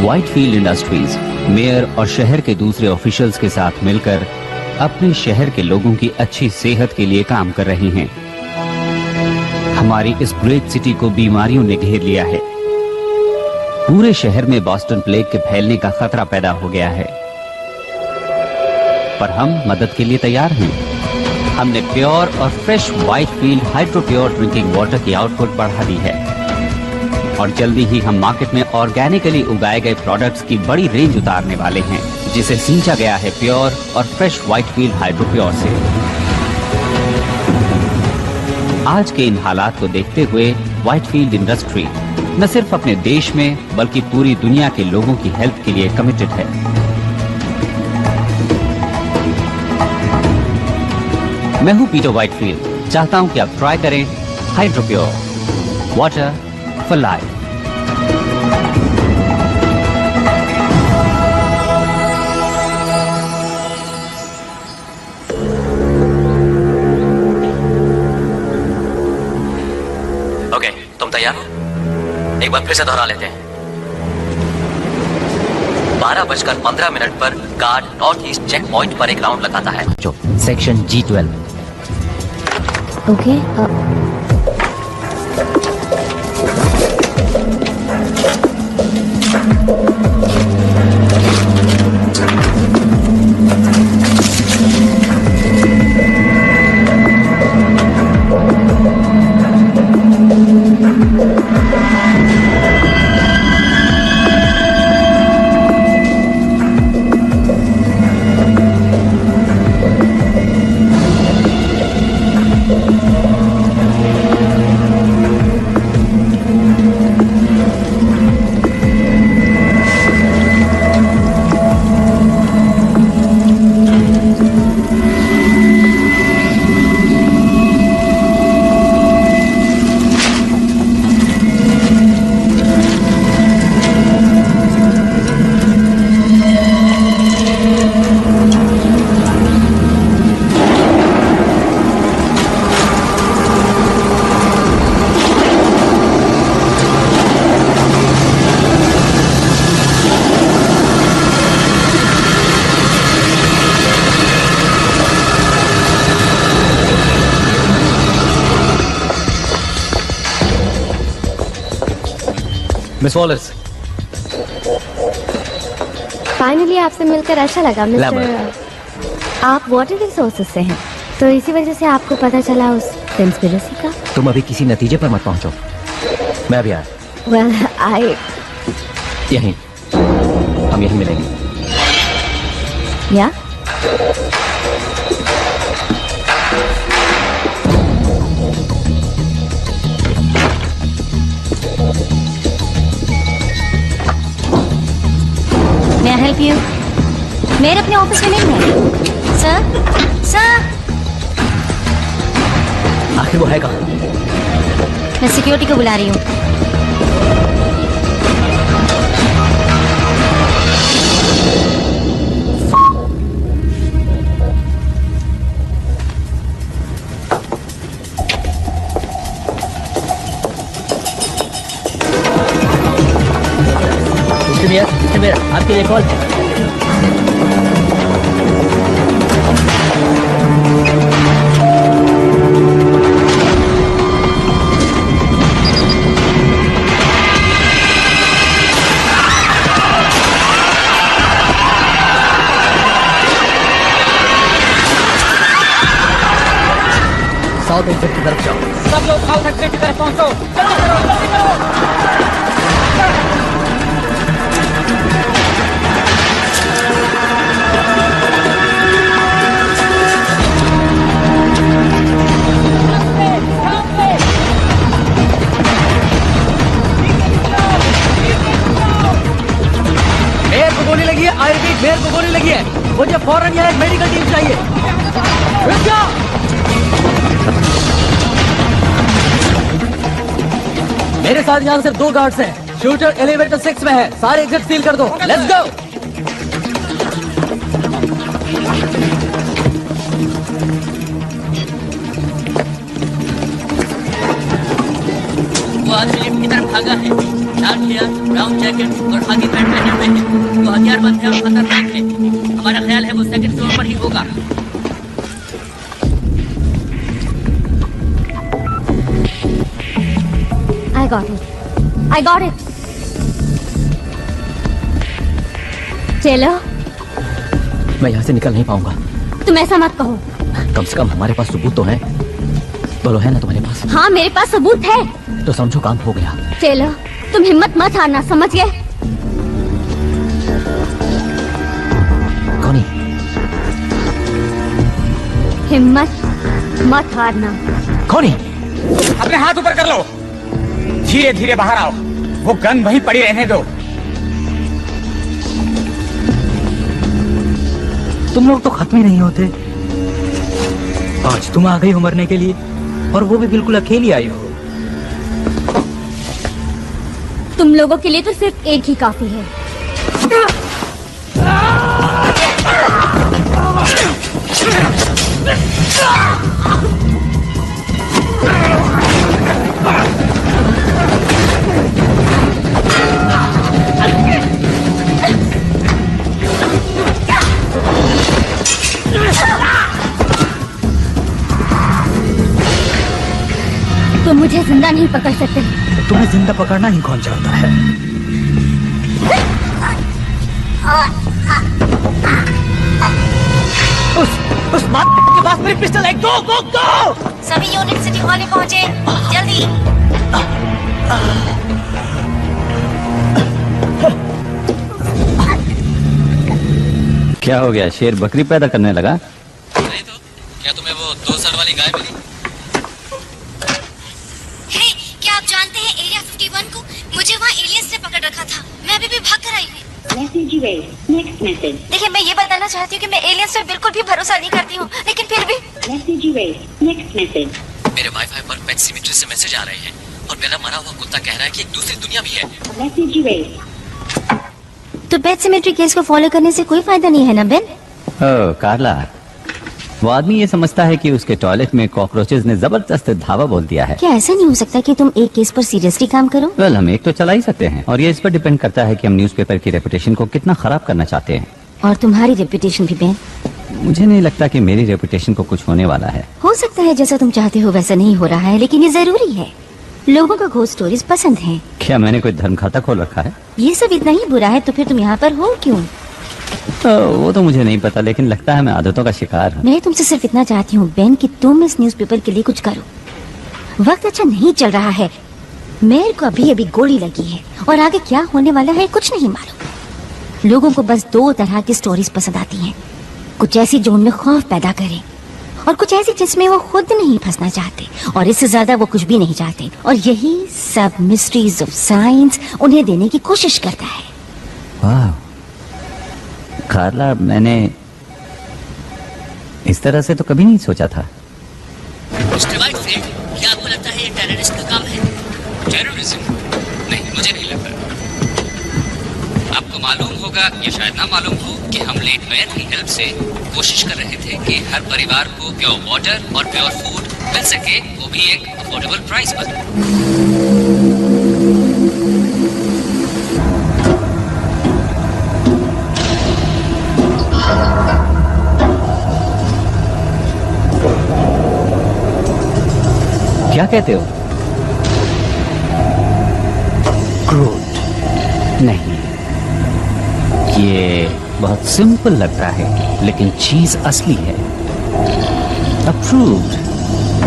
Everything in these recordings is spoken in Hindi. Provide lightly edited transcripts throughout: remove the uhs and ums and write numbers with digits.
व्हाइटफील्ड इंडस्ट्रीज मेयर और शहर के दूसरे ऑफिशियल्स के साथ मिलकर अपने शहर के लोगों की अच्छी सेहत के लिए काम कर रहे हैं। हमारी इस ग्रेट सिटी को बीमारियों ने घेर लिया है। पूरे शहर में बॉस्टन प्लेग के फैलने का खतरा पैदा हो गया है, पर हम मदद के लिए तैयार हैं। हमने प्योर और fresh Whitefield hydro pure drinking water की आउटपुट बढ़ा दी है और जल्दी ही हम मार्केट में ऑर्गेनिकली उगाए गए प्रोडक्ट्स की बड़ी रेंज उतारने वाले हैं, जिसे सींचा गया है प्योर और फ्रेश व्हाइटफील्ड हाइड्रो प्योर से। आज के इन हालात को देखते हुए व्हाइटफील्ड इंडस्ट्री न सिर्फ अपने देश में बल्कि पूरी दुनिया के लोगों की हेल्थ के लिए कमिटेड है। मैं हूं पीटर व्हाइटफील्ड। चाहता हूं कि आप ट्राई करें hydro pure water for life. Okay, तुम तैयार हो? एक बार फिर से दोहरा लेते हैं। 12:15 पर guard north east check point पर एक राउंड लगाता है। जो section G12। Okay, miss Wallers, finally आपसे मिलकर अच्छा लगा मिस्टर। आप वाटर रिसोर्सेज से हैं, तो इसी वजह से आपको पता चला उस कंस्पिरेसी का। तुम अभी किसी नतीजे पर मत पहुंचो, मैं अभी आया। वेल आई यहीं, हम यहीं मिलेंगे। या May I help you? मेरे अपने ऑफिस में नहीं है। सर, आखिर वो है कहाँ? मैं सिक्योरिटी को बुला रही हूँ। मेरा आपके लिए कॉल है। साउथ एक्सिट की तरफ जाओ। सब लोग साउथ एक्सिट की तरफ पहुंचो। चलो चलो जल्दी करो। मेयर को गोली लगी है। आई रिपीट, मेयर को गोली लगी है। मुझे फौरन यहाँ एक मेडिकल टीम चाहिए। रुक जाओ। मेरे साथ यहाँ सिर्फ 2 गार्ड्स हैं। शूटर एलिवेटर 6 में है। सारे एग्जिट सील कर दो। Let's go. आदमी लिफ्ट की तरफ भागा है। लाल हेयर, ब्राउन जैकेट और खाकी पैंट पहने हुए है। वो हथियारबंद है और खतरनाक है। हमारा ख्याल है वो सेकंड फ्लोर पर ही होगा। I got it. I got it. चलो, मैं यहाँ से निकल नहीं पाऊंगा। तुम ऐसा मत कहो। कम से कम हमारे पास सबूत तो है। बोलो, है ना तुम्हारे पास? हाँ, मेरे पास सबूत है। तो समझो काम हो गया। चलो, तुम हिम्मत मत हारना, समझ गए? कौन? हिम्मत मत हारना। कौन? अपने हाथ ऊपर कर लो। धीरे धीरे बाहर आओ। वो गन वहीं पड़ी रहने दो। तुम लोग तो खत्म ही नहीं होते। आज तुम आ गई हो मरने के लिए, और वो भी बिल्कुल अकेली आई हो। तुम लोगों के लिए तो सिर्फ एक ही काफी है। तुम मुझे जिंदा नहीं पकड़ सकते। तुम्हें जिंदा पकड़ना ही कौन चाहता है? उस माँ के पास मेरी पिस्टल है। गो गो गो। सभी यूनिट सिटी हॉल में पहुंचे, जल्दी। क्या हो गया? शेर बकरी पैदा करने लगा? नहीं तो क्या तुम्हें वो 2 सर वाली गाय मिली? हे, क्या आप जानते हैं एरिया 51 को? मुझे वहाँ एलियंस ने पकड़ रखा था। मैं अभी भी भाग कर आई हूँ। देखिए, मैं ये बताना चाहती हूँ कि मैं एलियंस पर बिल्कुल भी भरोसा नहीं करती हूँ, लेकिन फिर भी मेरे वाईफाई पर पेट सिमेट्री से मैसेज आ रहे हैं और मेरा मरा हुआ कुत्ता कह रहा है कि एक दूसरी दुनिया भी है। तो पेट सिमेट्री केस को फॉलो करने से कोई फायदा नहीं है ना बेन? ओह कार्ला, वो आदमी ये समझता है कि उसके टॉयलेट में कॉकरोचेस ने जबरदस्त धावा बोल दिया है। क्या ऐसा नहीं हो सकता कि तुम एक केस पर सीरियसली काम करो? वेल, हम एक तो चला ही सकते हैं, और ये इस पर डिपेंड करता है कि हम न्यूज़पेपर की रेपुटेशन को कितना खराब करना चाहते हैं। और तुम्हारी रेपुटेशन भी बेन? मुझे नहीं लगता कि मेरी रेपुटेशन को कुछ होने वाला है। हो सकता है जैसा तुम चाहते हो वैसा नहीं हो रहा है, लेकिन ये जरूरी है। लोगों को घोस्ट स्टोरीज पसंद हैं। क्या मैंने कोई धर्म खाता खोल रखा है? ये सब इतना ही बुरा है तो फिर तुम यहाँ पर हो क्यों? वो तो मुझे नहीं पता, लेकिन लगता है मैं आदतों का शिकार हूँ। मैं तुमसे सिर्फ इतना चाहती हूँ बेन कि तुम इस न्यूज़पेपर के लिए कुछ करो। वक्त अच्छा नहीं चल रहा है। मेयर को अभी अभी गोली लगी है और आगे क्या होने वाला है कुछ नहीं मालूम। लोगों को बस 2 तरह की स्टोरीज पसंद आती हैं। कुछ ऐसी जो उनमें खौफ पैदा करे, और कुछ ऐसी जिसमें वो खुद नहीं फंसना चाहते, और इससे ज्यादा वो कुछ भी नहीं चाहते। और यही सब मिस्ट्रीज ऑफ साइंस उन्हें देने की कोशिश करता है। वाह कार्ला, मैंने इस तरह से तो कभी नहीं सोचा था। मिस्टर वाइटफील्ड, क्या आपको लगता है ये टेररिस्ट का काम है? टेररिज्म? नहीं, मुझे नहीं लगता। आपको मालूम होगा या शायद ना मालूम हो कि हम लेट मेयर की हेल्प से कोशिश कर रहे थे कि हर परिवार को प्योर वाटर और प्योर फूड मिल सके, वो भी एक अफोर्डेबल प्राइस पर। क्या कहते हो? क्रूड? नहीं, ये बहुत सिंपल लगता है, लेकिन चीज असली है। अप्रूव्ड।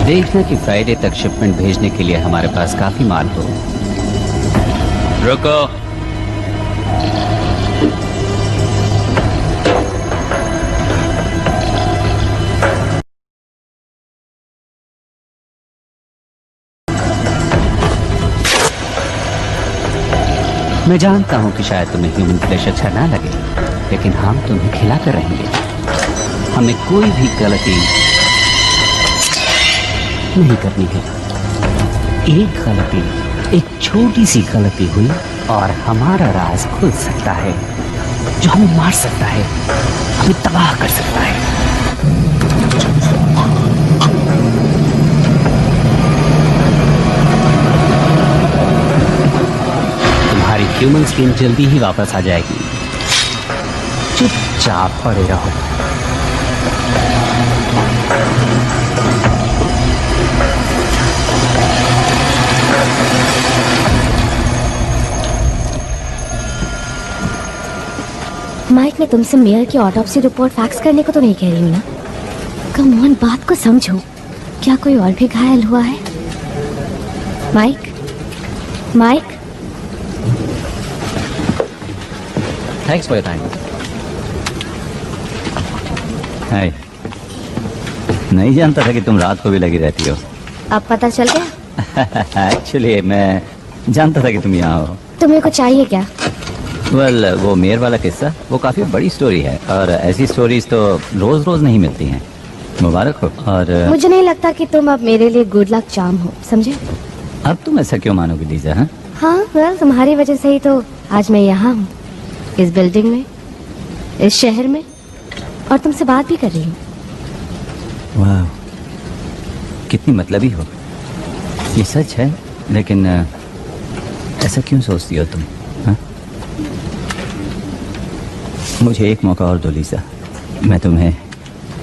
देखना कि फ्राइडे तक शिपमेंट भेजने के लिए हमारे पास काफी माल हो। रुको। मैं जानता हूं कि शायद तुम्हें ह्यूमन फ्लेश अच्छा ना लगे, लेकिन हम तुम्हें खिला कर रहेंगे। हमें कोई भी गलती नहीं करनी है। एक गलती, एक छोटी सी गलती हुई और हमारा राज खुल सकता है, जो हमें मार सकता है, हमें तबाह कर सकता है। ह्यूमन स्किन जल्दी ही वापस आ जाएगी। चुपचाप पड़े रहो। माइक, मैं तुमसे मेयर की ऑटोप्सी रिपोर्ट फैक्स करने को तो नहीं कह रही हूँ ना। कम ऑन, बात को समझो। क्या कोई और भी घायल हुआ है? Mike, Mike. Thanks for your time. Hi, नहीं जानता था कि तुम रात को भी लगी रहती हो। अब पता चल गया? एक्चुअली मैं जानता था कि तुम यहाँ हो। तुम्हें कुछ चाहिए क्या? वेल, वो मेयर वाला किस्सा वो काफी बड़ी स्टोरी है और ऐसी स्टोरीज तो रोज रोज नहीं मिलती हैं। मुबारक हो। और मुझे नहीं लगता कि तुम अब मेरे लिए गुड लक चार्म हो, समझे? अब तुम ऐसा क्यों मानोगे लीजा? हाँ, हाँ, वेल, तुम्हारी वजह से ही तो आज मैं यहाँ हूँ, इस बिल्डिंग में, इस शहर में, और तुमसे बात भी कर रही हूँ। वाह, कितनी मतलबी हो। ये सच है, लेकिन ऐसा क्यों सोचती हो तुम? हाँ? मुझे एक मौका और दो लीजा। मैं तुम्हें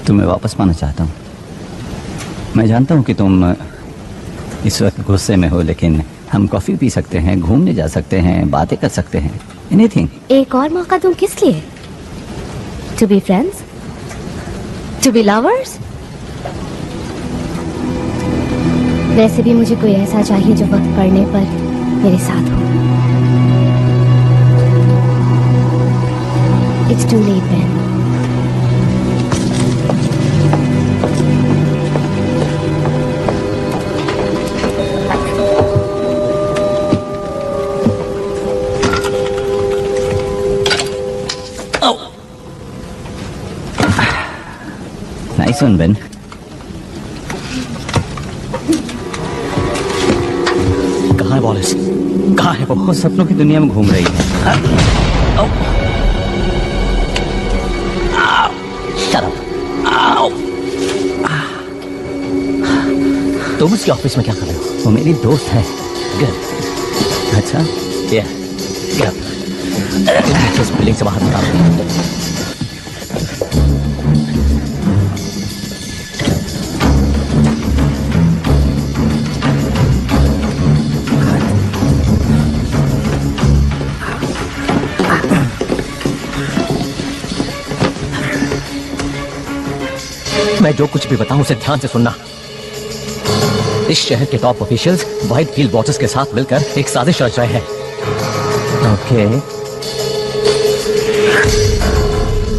वापस पाना चाहता हूँ। मैं जानता हूँ कि तुम इस वक्त गुस्से में हो, लेकिन हम कॉफी पी सकते हैं, घूमने जा सकते हैं, बातें कर सकते हैं, एनीथिंग। एक और मौका दूं किस लिए? To be friends, to be lovers. वैसे भी मुझे कोई ऐसा चाहिए जो वक्त पड़ने पर मेरे साथ हो। It's too late man. Nice one Ben. कहाँ है वॉलेस? कहाँ है वो सपनों की दुनिया में घूम रही है। तुम उसके ऑफिस में क्या कर रहे हो? वो मेरी दोस्त है। अच्छा, इस बिल्डिंग से बाहर निकालो। मैं जो कुछ भी बताऊं उसे ध्यान से सुनना। इस शहर के टॉप ऑफिशियल्स व्हाइटफील्ड वॉचर्स के साथ मिलकर एक साजिश रच रहे हैं। ओके।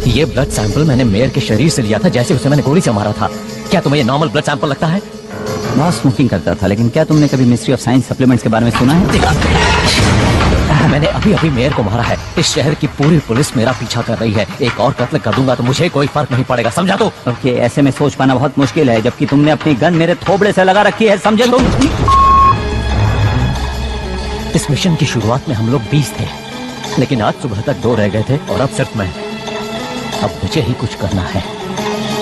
ये ब्लड सैंपल मैंने मेयर के शरीर से लिया था जैसे उसे मैंने गोली से मारा था। क्या तुम्हें ये नॉर्मल ब्लड सैंपल लगता है? बहुत स्मोकिंग करता था, लेकिन क्या तुमने कभी मिस्ट्री ऑफ साइंस सप्लीमेंट्स के बारे में सुना है? मैंने अभी अभी मेयर को मारा है। इस शहर की पूरी पुलिस मेरा पीछा कर रही है। एक और कत्ल कर दूंगा तो मुझे कोई फर्क नहीं पड़ेगा, समझा? तो ओके, ऐसे में सोच पाना बहुत मुश्किल है, जबकि तुमने अपनी गन मेरे थोबड़े से लगा रखी है, समझे तुम? इस मिशन की शुरुआत में हम लोग 20 थे, लेकिन आज सुबह तक 2 रह गए थे और अब सिर्फ मैं। अब मुझे ही कुछ करना है,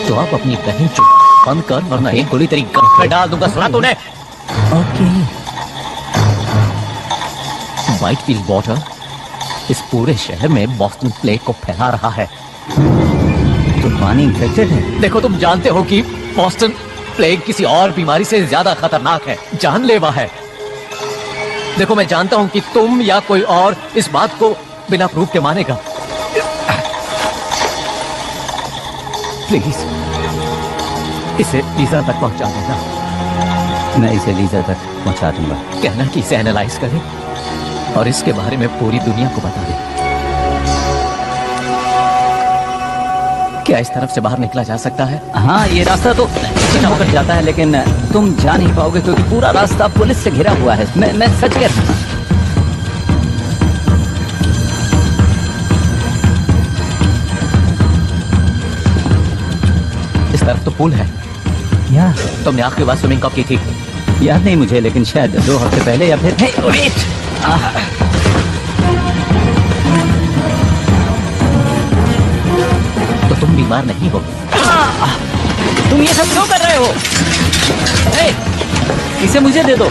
तो आप अपनी बहन चुप बंद कर, वरना एक गोली तेरी गन में डाल दूंगा, सुना तूने? ओके। व्हाइटफील्ड वॉटर इस पूरे शहर में बॉस्टन प्लेग को फैला रहा है। तो पानी इन्फेक्टेड है? देखो, तुम जानते हो कि बॉस्टन प्लेग किसी और बीमारी से ज्यादा खतरनाक है, जानलेवा है। देखो, मैं जानता हूं कि तुम या कोई और इस बात को बिना प्रूफ के मानेगा। प्लीज इसे लीजा तक पहुंचा देना। मैं इसे लीजा तक पहुंचा दूंगा। कहना कि इसे एनालाइज करें और इसके बारे में पूरी दुनिया को बता दें। क्या इस तरफ से बाहर निकला जा सकता है? हाँ, ये रास्ता तो होकर जाता है, लेकिन तुम जा नहीं पाओगे क्योंकि पूरा रास्ता पुलिस से घिरा हुआ है। मैं सच कह रहा हूँ। इस तरफ तो पुल है। या तुमने आखिरी बार स्विमिंग कब की थी? याद नहीं मुझे, लेकिन शायद 2 हफ्ते पहले या फिर तो तुम बीमार नहीं हो? तुम ये सब क्यों कर रहे हो? इसे मुझे दे दो।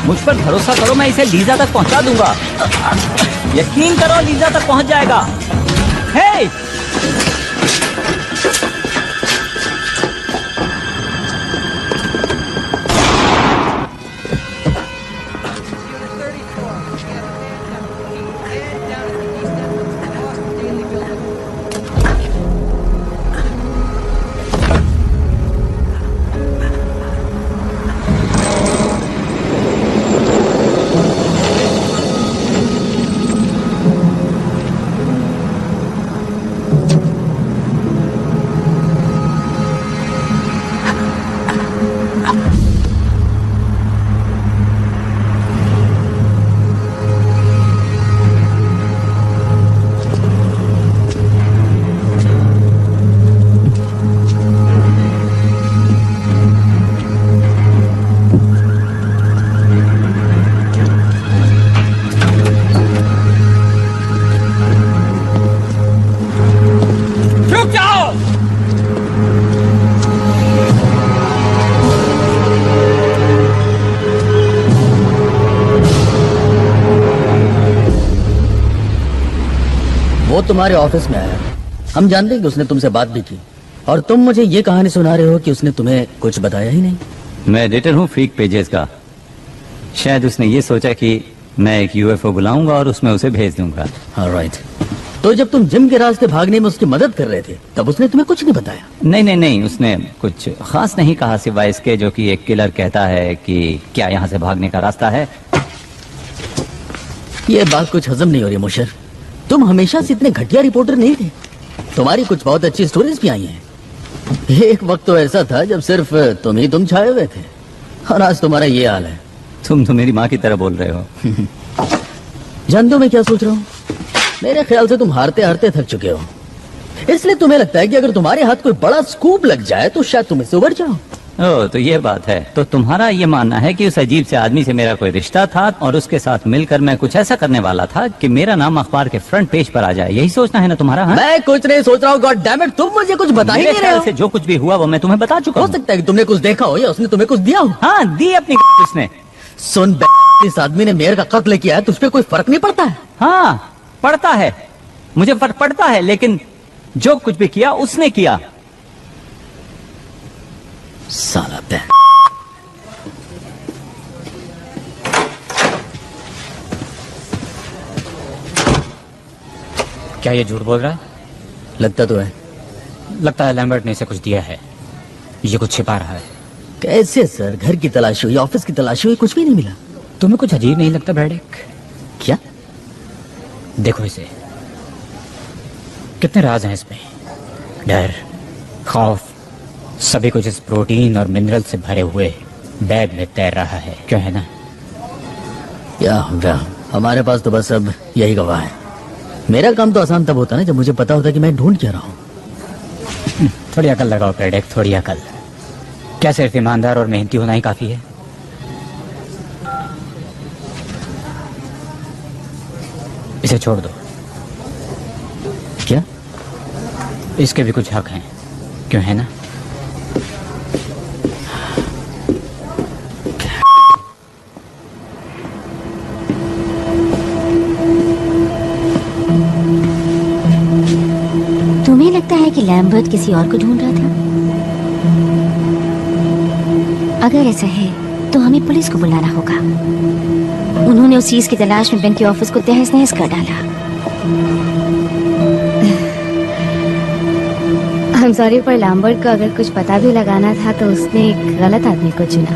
मुझ पर भरोसा करो, मैं इसे लीजा तक पहुंचा दूंगा। यकीन करो, लीजा तक पहुंच जाएगा। हे! वो तुम्हारे ऑफिस में आया, हम जानते हैं कि उसने तुमसे बात भी की, और तुम मुझे ये कहानी सुना रहे हो कि उसने तुम्हें कुछ बताया ही नहीं। मैं एडिटर हूँ फ्रीक पेजेस का। शायद उसने ये सोचा कि मैं एक यूएफओ बुलाऊंगा और उसमें उसे भेज दूंगा। ऑलराइट। तो जब तुम जिम के रास्ते भागने में उसकी मदद कर रहे थे, तब उसने तुम्हें कुछ नहीं बताया? नहीं, उसने कुछ खास नहीं कहा सिवाय इसके जो कि एक किलर कहता है कि क्या यहाँ से भागने का रास्ता है। ये बात कुछ हजम नहीं हो रही मुशर। तुम हमेशा से इतने घटिया रिपोर्टर नहीं थे। तुम्हारी कुछ बहुत अच्छी स्टोरीज भी आई हैं। एक वक्त तो ऐसा था जब सिर्फ तुम छाए हुए थे, और आज तुम्हारा ये हाल है। तुम तो मेरी माँ की तरह बोल रहे हो। जान दो मैं क्या सोच रहा हूँ? मेरे ख्याल से तुम हारते हारते थक चुके हो, इसलिए तुम्हें लगता है कि अगर तुम्हारे हाथ कोई बड़ा स्कूप लग जाए तो शायद तुम इससे उबर जाओ। ओह, तो ये बात है। तो तुम्हारा ये मानना है कि उस अजीब से आदमी से मेरा कोई रिश्ता था और उसके साथ मिलकर मैं कुछ ऐसा करने वाला था कि मेरा नाम अखबार के फ्रंट पेज पर आ जाए। यही सोचना है ना तुम्हारा? हाँ? मैं कुछ नहीं सोच रहा हूँ। गॉड डैम इट, तुम मुझे कुछ बता ही नहीं रहे हो। से जो कुछ भी हुआ वो मैं तुम्हें बता चुका हो हूँ। सकता है कि तुमने कुछ देखा हो या उसने तुम्हें कुछ दिया हो। हाँ, दी अपनी उसने। सुन, इस आदमी ने मेयर का कत्ल किया है, तुझ पे कोई फर्क नहीं पड़ता है? हाँ, पड़ता है, मुझे फर्क पड़ता है, लेकिन जो कुछ भी किया उसने किया। साला बैन। क्या ये झूठ बोल रहा है? लगता तो है। लगता है लैम्बर्ट ने इसे कुछ दिया है, ये कुछ छिपा रहा है। कैसे सर? घर की तलाशी हुई, ऑफिस की तलाशी हुई, कुछ भी नहीं मिला। तुम्हें कुछ अजीब नहीं लगता ब्रैडिक? क्या? देखो इसे, कितने राज हैं इसमें। डर, खौफ, सभी कुछ इस प्रोटीन और मिनरल से भरे हुए बैग में तैर रहा है। क्यों है ना? या हमारे पास तो बस अब यही गवाह है। मेरा काम तो आसान तब होता ना जब मुझे पता होता कि मैं ढूंढ क्या रहा हूँ। थोड़ी अकल लगाओ ब्रैडिक, थोड़ी अकल। क्या सिर्फ ईमानदार और मेहनती होना ही काफी है? इसे छोड़ दो। क्या? इसके भी कुछ हक हैं, क्यों है ना? तुम्हें लगता है कि लैम्बर्ट किसी और को ढूंढ रहा था? अगर ऐसा है तो हमें पुलिस को बुलाना होगा। उन्होंने उस चीज की तलाश में बेन के ऑफिस को तहस नहस कर डाला। I'm sorry, पर लैम्बर्ट को अगर कुछ पता भी लगाना था तो उसने एक गलत आदमी को चुना।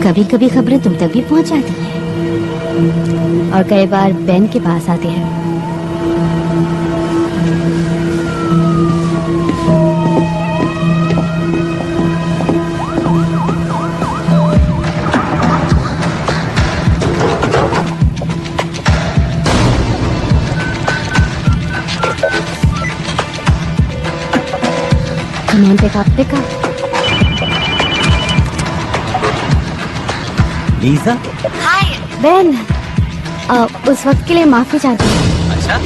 कभी कभी खबरें तुम तक भी पहुंच जाती हैं, और कई बार बेन के पास आती है। Come on, pick up. Lisa? Hi Ben, उस वक्त के लिए माफी चाहती हूँ। अच्छा,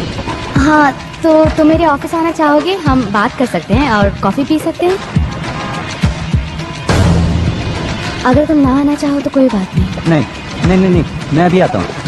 हाँ, तो तुम मेरे ऑफिस आना चाहोगे? हम बात कर सकते हैं और कॉफी पी सकते हैं। अगर तुम ना आना चाहो तो कोई बात नहीं। नहीं नहीं नहीं नहीं, मैं अभी आता हूँ।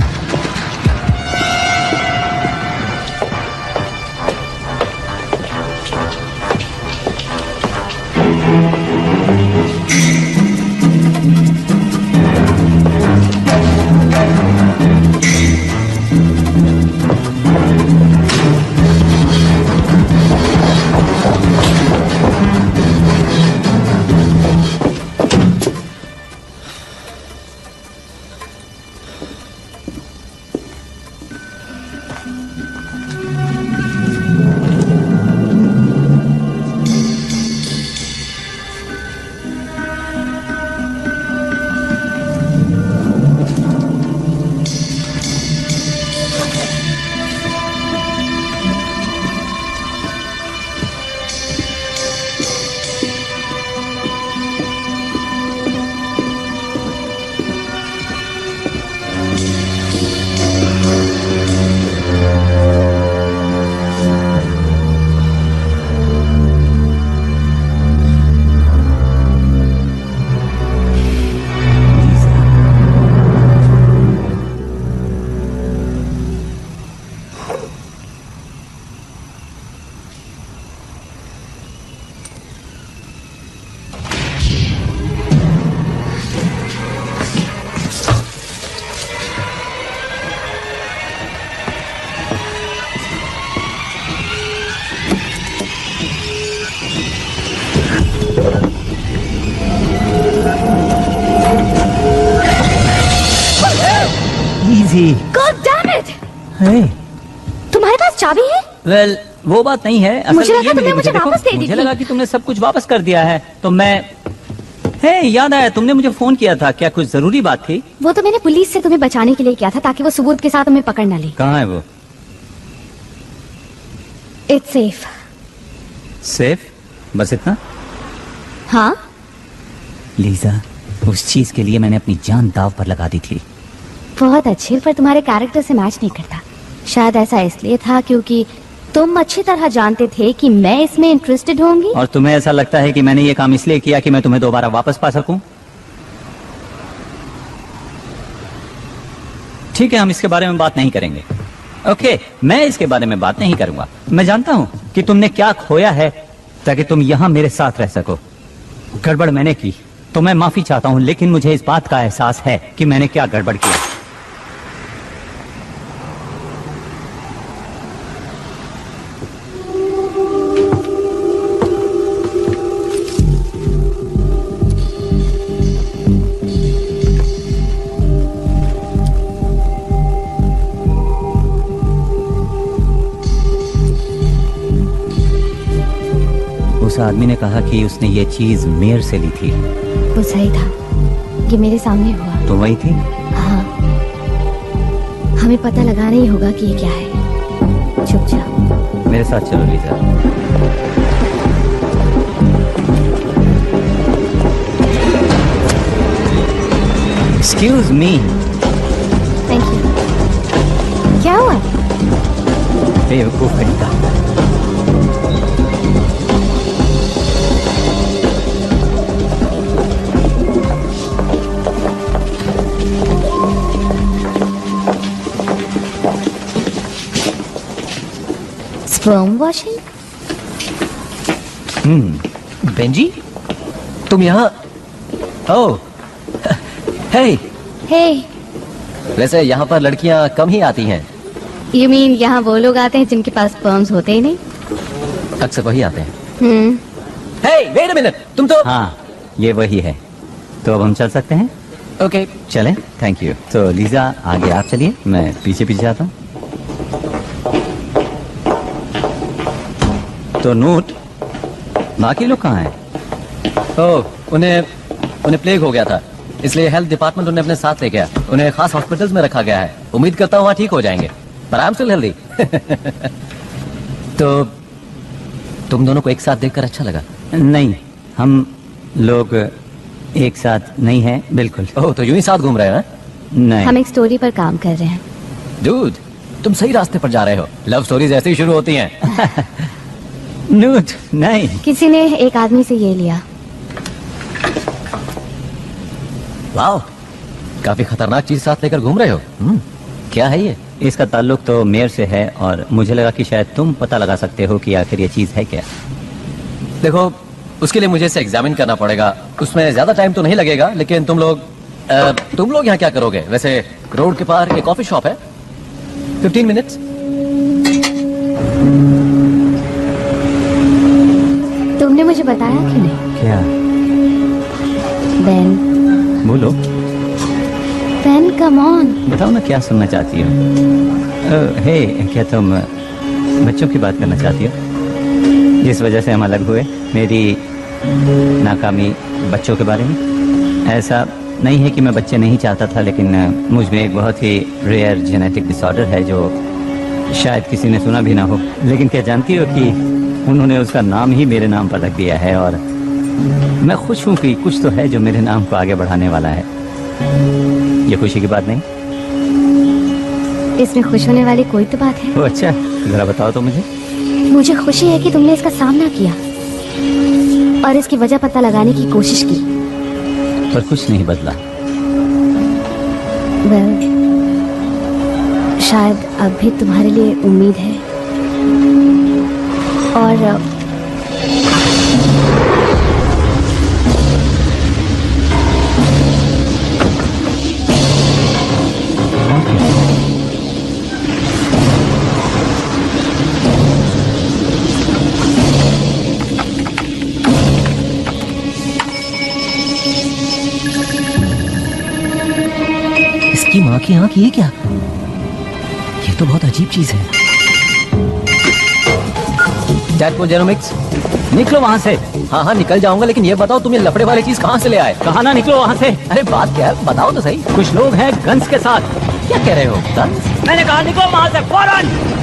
इजी। God damn it! हे, तुम्हारे पास चाबी है? वेल वो बात नहीं है। असल मुझे में लगा ये तुमने मुझे देखो, वापस दे दी मुझे थी। लगा कि तुमने सब कुछ वापस कर दिया है तो मैं। हे, याद आया, तुमने मुझे फोन किया था, क्या कुछ जरूरी बात थी? वो तो मैंने पुलिस से तुम्हें बचाने के लिए किया था ताकि वो सबूत के साथ तुम्हें पकड़ न ले। कहाँ है वो? It's safe. सेफ? बस इतना? हाँ, लीजा, उस चीज के लिए मैंने अपनी जान दाव पर लगा दी थी। बहुत अच्छे, पर तुम्हारे कैरेक्टर से मैच नहीं करता। शायद ऐसा इसलिए था क्योंकि तुम अच्छी तरह जानते थे कि मैं इसमें इंटरेस्टेड होंगी। और तुम्हें ऐसा लगता है कि मैंने ये काम इसलिए किया कि मैं तुम्हें दोबारा वापस पा सकूं? ठीक है, हम इसके बारे में बात नहीं करेंगे। ओके, मैं इसके बारे में बात नहीं करूंगा। मैं जानता हूं कि तुमने क्या खोया है ताकि तुम यहां मेरे साथ रह सको। गड़बड़ मैंने की तो मैं माफी चाहता हूं, लेकिन मुझे इस बात का एहसास है कि मैंने क्या गड़बड़ किया। उस आदमी ने कहा कि उसने ये चीज मेयर से ली थी। वो सही था, ये मेरे सामने हुआ। तो वही थी? हाँ, हमें पता लगाना ही होगा कि ये क्या है। चुप जाओ। मेरे साथ चलो Lisa. Excuse me. Thank you. क्या हुआ? बेवकूफ घंटा। Sperm washing? बेंजी, तुम यहाँ? ओह, हे। हे, वैसे यहाँ पर लड़कियाँ कम ही आती हैं। यू मीन यहाँ वो लोग आते हैं जिनके पास स्पर्म्स होते ही नहीं? अक्सर वही आते हैं। हम्म। हे, वेट अ मिनट, तुम तो। हाँ, ये वही है। तो अब हम चल सकते हैं? ओके, चलें? Thank you. तो लीजा, आगे आप चलिए, मैं पीछे पीछे आता हूँ। तो नोट, बाकी लोग कहाँ हैं? ओह, उन्हें प्लेग हो गया था, इसलिए हेल्थ डिपार्टमेंट उन्हें अपने साथ ले गया। उन्हें खास हॉस्पिटल्स में रखा गया है। उम्मीद करता हूँ वहाँ ठीक हो जाएंगे। पर आई एम स्टिल हेल्दी। तो तुम दोनों को एक साथ देखकर अच्छा लगा? नहीं, हम लोग एक साथ नहीं हैं, बिल्कुल। ओह, तो यूं ही साथ घूम रहे हैं? नहीं। हम एक स्टोरी पर काम कर रहे हैं। डूड, तुम सही रास्ते पर जा रहे हो। लव स्टोरीज ऐसे ही शुरू होती हैं। नूट, नहीं। किसी ने एक आदमी से ये लिया। वाह, काफी खतरनाक चीज साथ लेकर घूम रहे हो। क्या है ये? इसका ताल्लुक तो मेयर से है और मुझे लगा कि शायद तुम पता लगा सकते हो कि आखिर ये चीज है क्या। देखो, उसके लिए मुझे इसे एग्जामिन करना पड़ेगा। उसमें ज्यादा टाइम तो नहीं लगेगा, लेकिन तुम लोग यहाँ क्या करोगे? वैसे रोड के पार एक कॉफी शॉप है, 15 मिनट्स। तुमने मुझे बताया कि नहीं? क्या? बेन, बोलो। Ben come on. बताओ ना, क्या सुनना चाहती हो? हे, क्या तुम बच्चों की बात करना चाहती हो जिस वजह से हम अलग हुए? मेरी नाकामी बच्चों के बारे में? ऐसा नहीं है कि मैं बच्चे नहीं चाहता था, लेकिन मुझ में एक बहुत ही रेयर जेनेटिक डिसऑर्डर है जो शायद किसी ने सुना भी ना हो। लेकिन क्या जानती हो कि उन्होंने उसका नाम ही मेरे नाम पर रख दिया है, और मैं खुश हूँ कि कुछ तो है जो मेरे नाम को आगे बढ़ाने वाला है। ये खुशी की बात नहीं? इसमें खुश होने वाली कोई तो बात है। ओ अच्छा, जरा बताओ तो मुझे। मुझे खुशी है कि तुमने इसका सामना किया और इसकी वजह पता लगाने की कोशिश की। पर कुछ नहीं बदला। वेल, शायद अब भी तुम्हारे लिए उम्मीद है। और इसकी माँ की आंख, ये क्या? ये तो बहुत अजीब चीज है। डैडपोल जेनोमिक्स, निकलो वहाँ से। हाँ हाँ निकल जाऊंगा, लेकिन ये बताओ तुम ये लफड़े वाली चीज कहाँ से ले आए? कहा ना निकलो वहाँ से। अरे बात क्या है, बताओ तो सही। कुछ लोग हैं गन्स के साथ। क्या कह रहे हो? गन्स? मैंने कहा निकलो वहाँ से फौरन।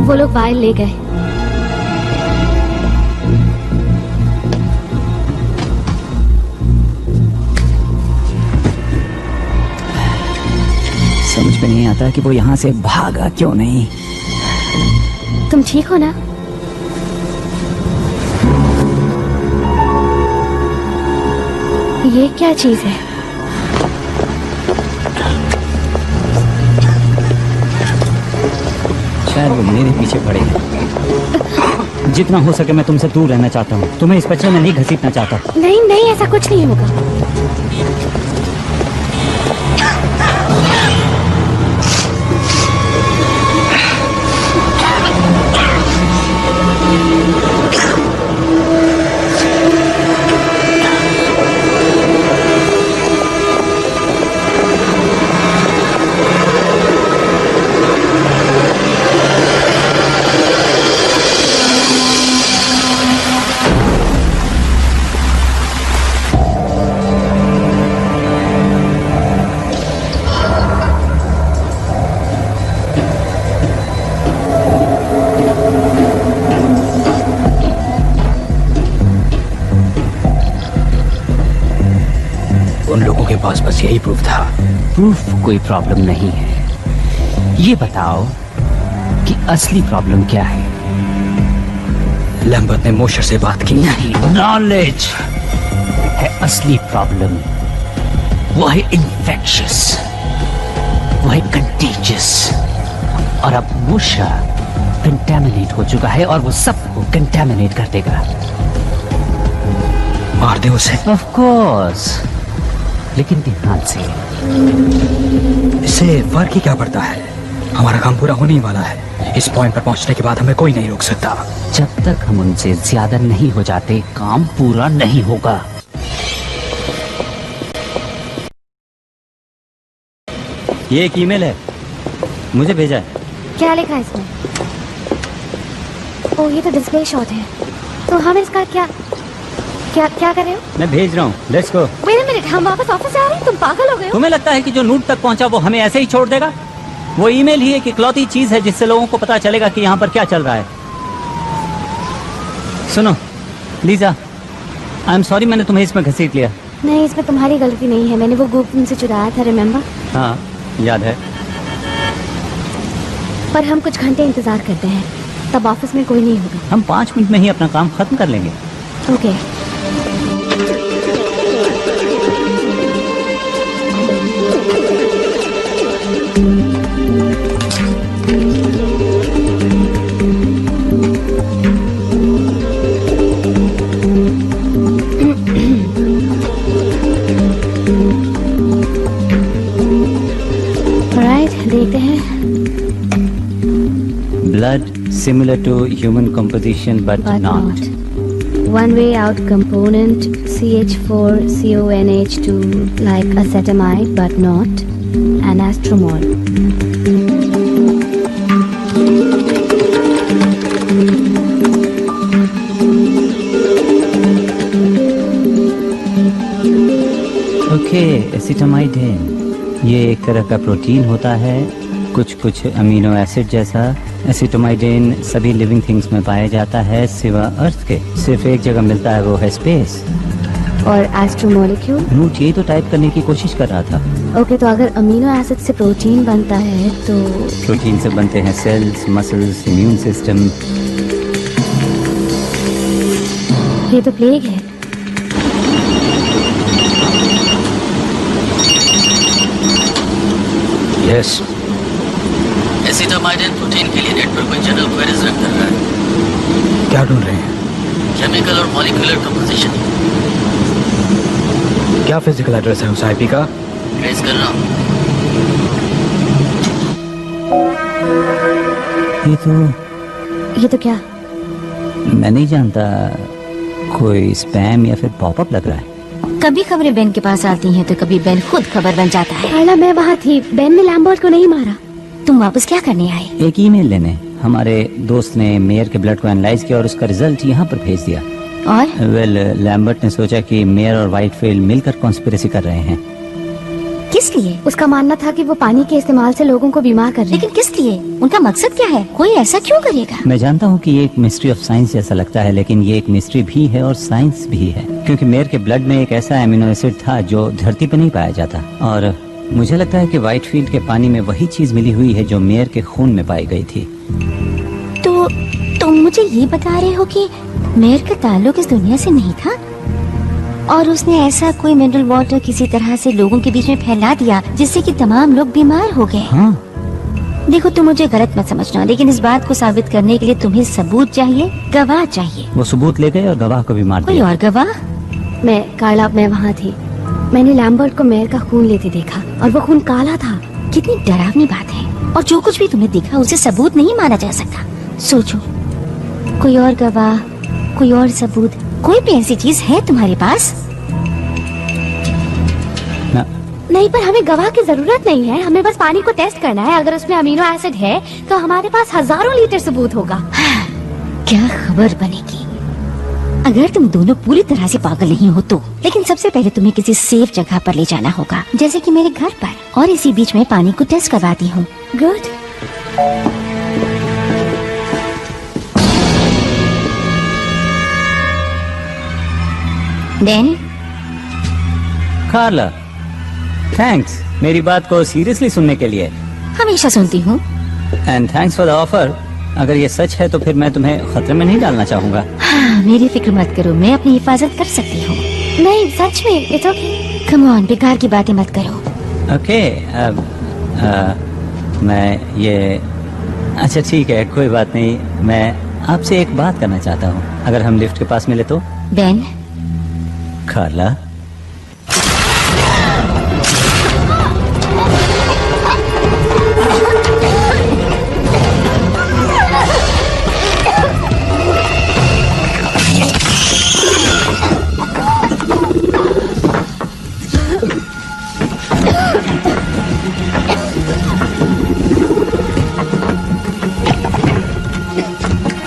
वो लोग वायल ले गए। समझ में नहीं आता कि वो यहाँ से भागा क्यों नहीं। तुम ठीक हो ना? ये क्या चीज है? शायद वो मेरे पीछे पड़े हैं। जितना हो सके मैं तुमसे दूर रहना चाहता हूँ। तुम्हें इस बच्चे में नहीं घसीटना चाहता। नहीं नहीं, ऐसा कुछ नहीं होगा। उन लोगों के पास बस यही प्रूफ था। प्रूफ कोई प्रॉब्लम नहीं है, ये बताओ कि असली प्रॉब्लम क्या है। लैम्बर्ट ने मोशर से बात की। नहीं, नॉलेज है असली प्रॉब्लम। वो है इन्फेक्शियस, वो है कंटेजियस। और अब मोशा कंटेमिनेट हो चुका है और वो सबको कंटेमिनेट कर देगा। मार दे उसे। ऑफ कोर्स, लेकिन ध्यान से। इससे फर्क ही क्या पड़ता है? हमारा काम पूरा होने ही वाला है। इस पॉइंट पर पहुंचने के बाद हमें कोई नहीं रोक सकता। जब तक हम उनसे ज्यादा नहीं हो जाते, काम पूरा नहीं होगा। ये एक ईमेल है, मुझे भेजा है। क्या लिखा है इसमें? ओ, ये तो डिस्प्ले शॉट है। तो हम इसका क्या क्या क्या कर रहे हो? मैं भेज रहा हूँ, let's go. Wait a minute, हम वापस ऑफिस जा रहे हैं? तुम पागल हो गए हो? तुम्हें लगता है कि जो नूट तक पहुंचा वो हमें ऐसे ही छोड़ देगा? वो ईमेल ही एक इकलौती चीज है जिससे लोगों को पता चलेगा कि यहाँ पर क्या चल रहा है। सुनो लीजा, आई एम सॉरी मैंने तुम्हें इसमें घसीट लिया। नहीं, इसमें तुम्हारी गलती नहीं है। मैंने वो गुप्त तुमसे चुराया था, रिमेम्बर? हाँ याद है। पर हम कुछ घंटे इंतजार करते हैं, तब ऑफिस में कोई नहीं होगा। हम 5 मिनट में ही अपना काम खत्म कर लेंगे। ओके। देखते हैं। Blood similar to human composition but not. One way out component CH4CONH2 like acetamide but not anastromol. Okay, acetamidine ये एक तरह का प्रोटीन होता है, कुछ अमीनो एसिड जैसा। एसिटामाइडिन सभी लिविंग थिंग्स में पाया जाता है सिवा अर्थ के। सिर्फ एक जगह मिलता है, वो है स्पेस। और एस्ट्रोमोलिक्यूल? नूट यही तो टाइप करने की कोशिश कर रहा था। ओके, तो अगर अमीनो एसिड से प्रोटीन बनता है तो प्रोटीन से बनते हैं सेल्स, मसल्स, इम्यून सिस्टम। ये तो प्लेग है। यस। एसिटामाइडिन प्रोटीन के लिए नेट पर कोई जनरल क्वेरीज रन कर रहा है। क्या ढूंढ रहे हैं? केमिकल और मॉलिक्यूलर कंपोजिशन। क्या फिजिकल एड्रेस है उस आईपी का? ट्रेस कर रहा हूँ। ये तो क्या? मैं नहीं जानता, कोई स्पैम या फिर पॉपअप लग रहा है। कभी खबरें बेन के पास आती हैं तो कभी बेन खुद खबर बन जाता है। कार्ला, मैं वहाँ थी। बेन ने लैम्बर्ट को नहीं मारा। तुम वापस क्या करने आए? एक ईमेल लेने। हमारे दोस्त ने मेयर के ब्लड को एनालाइज किया और उसका रिजल्ट यहाँ पर भेज दिया। और लैम्बर्ट ने सोचा कि मेयर और व्हाइटफील्ड मिलकर कॉन्स्पिरेसी कर रहे हैं। किस लिए? उसका मानना था कि वो पानी के इस्तेमाल से लोगों को बीमार कर रहे हैं। लेकिन किस लिए? उनका मकसद क्या है? कोई ऐसा क्यों करेगा? मैं जानता हूँ कि ये एक मिस्ट्री ऑफ साइंस जैसा लगता है, लेकिन ये एक मिस्ट्री भी है और साइंस भी है। क्योंकि मेयर के ब्लड में एक ऐसा एमिनो एसिड था जो धरती पर नहीं पाया जाता, और मुझे लगता है कि व्हाइटफील्ड के पानी में वही चीज मिली हुई है जो मेयर के खून में पाई गई थी। तो तुम मुझे ये बता रहे हो कि मेयर का ताल्लुक इस दुनिया से नहीं था और उसने ऐसा कोई मिनरल वाटर किसी तरह से लोगों के बीच में फैला दिया जिससे कि तमाम लोग बीमार हो गए? हाँ। देखो, तुम मुझे गलत मत समझना, लेकिन इस बात को साबित करने के लिए तुम्हें सबूत चाहिए, गवाह चाहिए। वो सबूत ले गए और गवाह को भी मार कोई दिया। और गवाह? मैं वहाँ थी। मैंने लैम्बर्ट को मेयर का खून लेते देखा और वो खून काला था। कितनी डरावनी बात है। और जो कुछ भी तुमने देखा उसे सबूत नहीं माना जा सकता। सोचो, कोई और गवाह, कोई और सबूत, कोई भी ऐसी चीज है तुम्हारे पास? नहीं, पर हमें गवाह की जरूरत नहीं है। हमें बस पानी को टेस्ट करना है। अगर उसमें अमीनो एसिड है तो हमारे पास हजारों लीटर सबूत होगा। क्या खबर बनेगी अगर तुम दोनों पूरी तरह से पागल नहीं हो तो। लेकिन सबसे पहले तुम्हें किसी सेफ जगह पर ले जाना होगा, जैसे कि मेरे घर पर, और इसी बीच में पानी को टेस्ट करवाती हूँ। गुड। देन कार्ला, थैंक्स मेरी बात को सीरियसली सुनने के लिए। हमेशा सुनती हूँ। And thanks for the offer. अगर ये सच है तो फिर मैं तुम्हें खतरे में नहीं डालना चाहूंगा। हाँ, मेरी फिक्र मत करो, मैं अपनी हिफाजत कर सकती हूँ। नहीं सच में, इट्स ओके। कम ऑन, बेकार की बातें मत करो। ओके मैं ये अच्छा ठीक है, कोई बात नहीं। मैं आपसे एक बात करना चाहता हूँ, अगर हम लिफ्ट के पास मिले तो। बेन, कार्ला,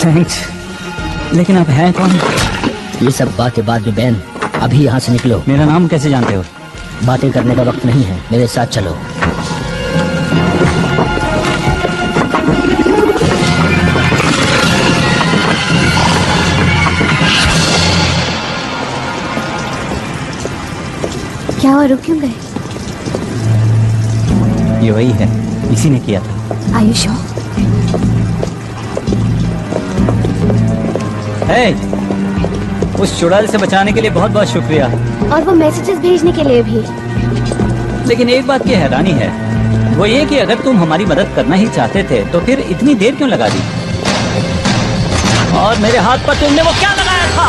थैंक्स। लेकिन आप हैं कौन? ये सब बातें बाद में बैन, अभी यहाँ से निकलो। मेरा नाम कैसे जानते हो? बातें करने का वक्त नहीं है, मेरे साथ चलो। क्या हुआ, रुक क्यों गए? ये वही है, इसी ने किया था। आयुष हो? हे, उस चुड़ैल से बचाने के लिए बहुत बहुत शुक्रिया। और वो मैसेजेस भेजने के लिए भी। लेकिन एक बात की हैरानी है, वो ये कि अगर तुम हमारी मदद करना ही चाहते थे तो फिर इतनी देर क्यों लगा दी? और मेरे हाथ पर तुमने वो क्या लगाया था?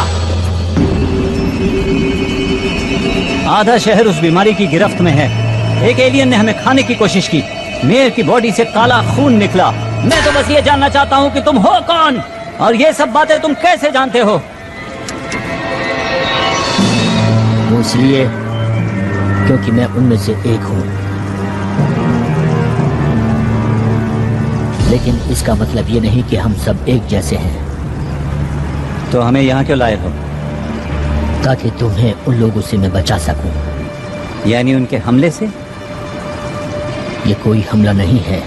आधा शहर उस बीमारी की गिरफ्त में है। एक एलियन ने हमें खाने की कोशिश की। मेयर की बॉडी से काला खून निकला। मैं तो बस ये जानना चाहता हूँ कि तुम हो कौन और ये सब बातें तुम कैसे जानते हो? वो इसलिए क्योंकि मैं उनमें से एक हूँ। लेकिन इसका मतलब ये नहीं कि हम सब एक जैसे हैं। तो हमें यहाँ क्यों लाए हो? ताकि तुम्हें उन लोगों से मैं बचा सकूं। यानी उनके हमले से? ये कोई हमला नहीं है,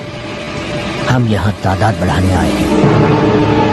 हम यहाँ तादाद बढ़ाने आए हैं।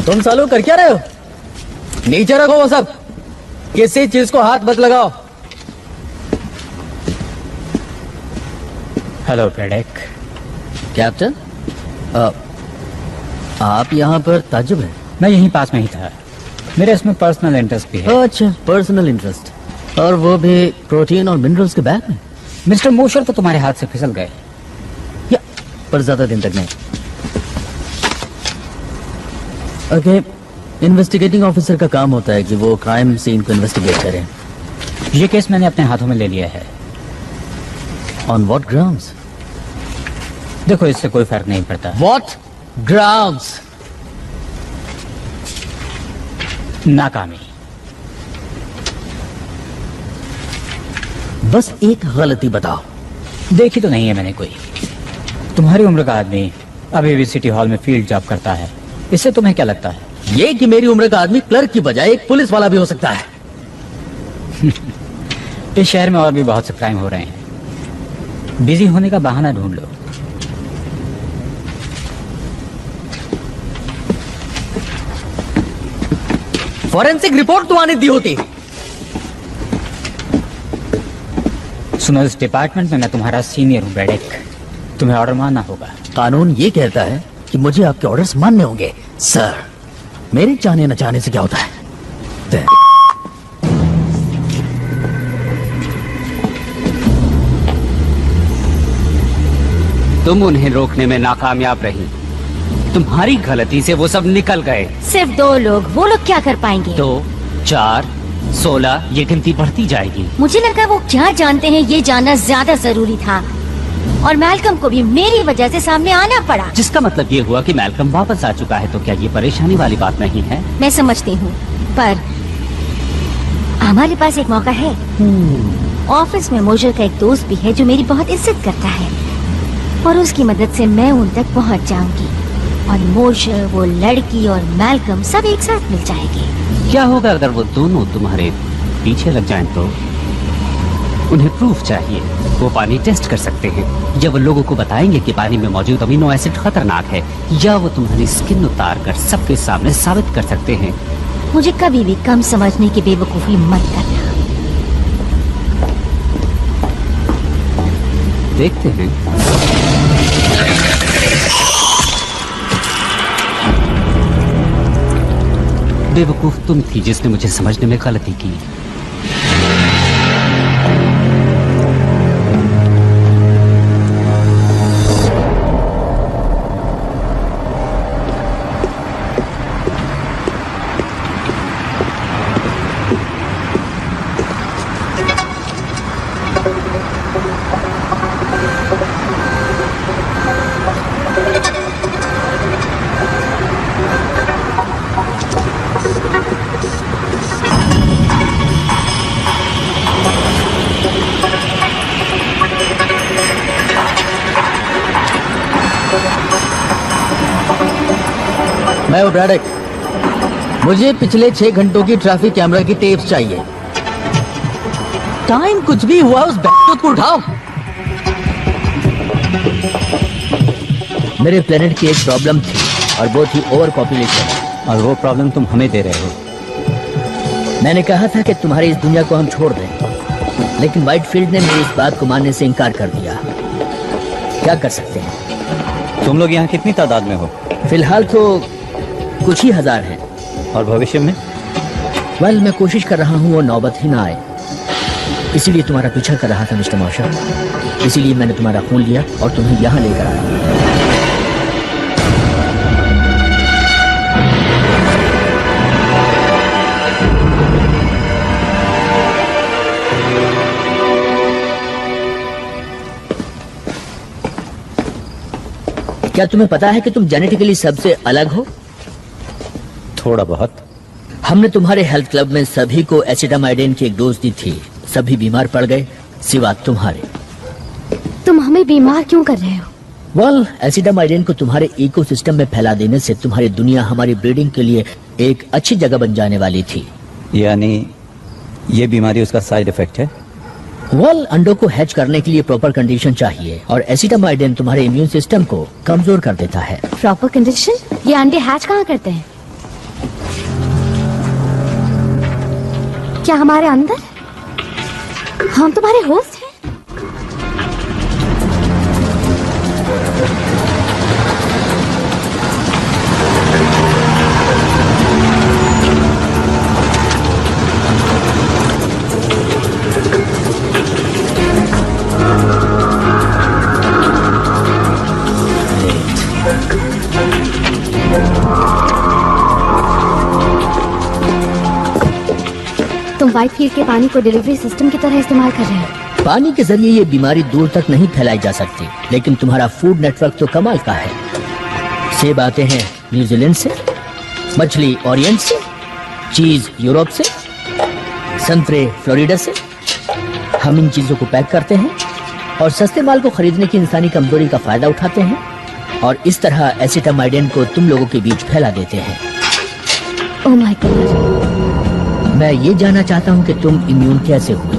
तुम सालों कर क्या रहे हो? नीचे रखो वो सब, किसी चीज को हाथ मत लगाओ। हेलो ब्रेडेक। कैप्टन, आप यहाँ पर ताज्जुब है? मैं यहीं पास में ही था, मेरे इसमें पर्सनल इंटरेस्ट भी है। अच्छा, पर्सनल इंटरेस्ट, और वो भी प्रोटीन और मिनरल्स के बैग में। मिस्टर मोशर तो तुम्हारे हाथ से फिसल गए। या पर ज्यादा दिन तक नहीं। ओके, इन्वेस्टिगेटिंग ऑफिसर का काम होता है कि वो क्राइम सीन को इन्वेस्टिगेट करें। ये केस मैंने अपने हाथों में ले लिया है। On what grounds? देखो, इससे कोई फर्क नहीं पड़ता। What grounds? नाकामी। बस एक गलती बताओ। देखी तो नहीं है मैंने कोई। तुम्हारी उम्र का आदमी अभी भी सिटी हॉल में फील्ड जॉब करता है, इससे तुम्हें क्या लगता है? ये कि मेरी उम्र का आदमी क्लर्क की बजाय एक पुलिस वाला भी हो सकता है। इस शहर में और भी बहुत से क्राइम हो रहे हैं, बिजी होने का बहाना ढूंढ लो। फॉरेंसिक रिपोर्ट तो आने दी होती। सुनो, इस डिपार्टमेंट में मैं तुम्हारा सीनियर हूँ ब्रेडेक, तुम्हें ऑर्डर मानना होगा। कानून ये कहता है कि मुझे आपके ऑर्डर्स मानने होंगे। सर, मेरे चाहने न चाहने से क्या होता है? तुम उन्हें रोकने में नाकामयाब रही। तुम्हारी गलती से वो सब निकल गए। सिर्फ 2 लोग, वो लोग क्या कर पाएंगे? 2, 4, 16, ये गिनती बढ़ती जाएगी। मुझे लगा वो क्या जानते हैं ये जानना ज्यादा जरूरी था, और मैल्कम को भी मेरी वजह से सामने आना पड़ा। जिसका मतलब ये हुआ कि मैल्कम वापस आ चुका है, तो क्या ये परेशानी वाली बात नहीं है? मैं समझती हूँ, पर हमारे पास एक मौका है। ऑफिस में मोशर का एक दोस्त भी है जो मेरी बहुत इज्जत करता है, और उसकी मदद से मैं उन तक पहुंच जाऊंगी, और मोशर, वो लड़की और मैल्कम सब एक साथ मिल जाएंगे। क्या होगा अगर वो दोनों तुम्हारे पीछे लग जाएं तो? उन्हें प्रूफ चाहिए। वो पानी टेस्ट कर सकते हैं, या वो लोगों को बताएंगे कि पानी में मौजूद अमीनो एसिड खतरनाक है, या वो तुम्हारी स्किन उतार कर सबके सामने साबित कर सकते हैं। मुझे कभी भी कम समझने की बेवकूफी मत करना। देखते हैं। बेवकूफ तुम थी जिसने मुझे समझने में गलती की। मैं हूं ब्रैडक। मुझे पिछले 6 घंटों की ट्रैफिक कैमरा की टेप्स चाहिए। टाइम कुछ भी हुआ, उस बैठक को उठाओ। मेरे प्लेनेट की एक प्रॉब्लम थी, और वो थी ओवर पॉपुलेशन। और वो प्रॉब्लम तुम हमें दे रहे हो। मैंने कहा था कि तुम्हारी इस दुनिया को हम छोड़ दें, लेकिन व्हाइटफील्ड ने मेरी इस बात को मानने से इनकार कर दिया। क्या कर सकते हैं? तुम लोग यहाँ कितनी तादाद में हो? फिलहाल तो कुछ ही हजार हैं। और भविष्य में? वेल, मैं कोशिश कर रहा हूँ वो नौबत ही ना आए। इसीलिए तुम्हारा पीछा कर रहा था मिस्टर मॉशर। इसीलिए मैंने तुम्हारा खून लिया और तुम्हें यहाँ लेकर आया। क्या तुम्हें पता है कि तुम जेनेटिकली सबसे अलग हो? थोड़ा बहुत। हमने तुम्हारे हेल्थ क्लब में सभी को एसिटामाइडिन की एक डोज दी थी। सभी बीमार पड़ गए सिवा तुम्हारे। तुम हमें बीमार क्यों कर रहे हो? वेल, एसिटामाइडिन को तुम्हारे इकोसिस्टम में फैला देने से तुम्हारी दुनिया हमारी ब्रीडिंग के लिए एक अच्छी जगह बन जाने वाली थी। यानी ये बीमारी उसका साइड इफेक्ट है? वेल, अंडों को हैच करने के लिए प्रॉपर कंडीशन चाहिए, और एसिटामाइडिन तुम्हारे इम्यून सिस्टम को कमजोर कर देता है। Proper condition? ये अंडे हैच कहाँ करते हैं? क्या हमारे अंदर? हम तुम्हारे होस्ट हैं? तुम व्हाइटफील्ड के पानी को डिलीवरी सिस्टम की तरह इस्तेमाल कर रहे हो। पानी के जरिए ये बीमारी दूर तक नहीं फैलाई जा सकती, लेकिन तुम्हारा फूड नेटवर्क तो कमाल का है। सेब आते हैं न्यूजीलैंड से, मछली ओरिएंट से, चीज यूरोप से, संतरे फ्लोरिडा से। हम इन चीजों को पैक करते हैं और सस्ते माल को खरीदने की इंसानी कमजोरी का फायदा उठाते हैं, और इस तरह एसिटामाइडिन को तुम लोगों के बीच फैला देते हैं। Oh my God. मैं ये जानना चाहता हूँ कि तुम इम्यून कैसे हुए,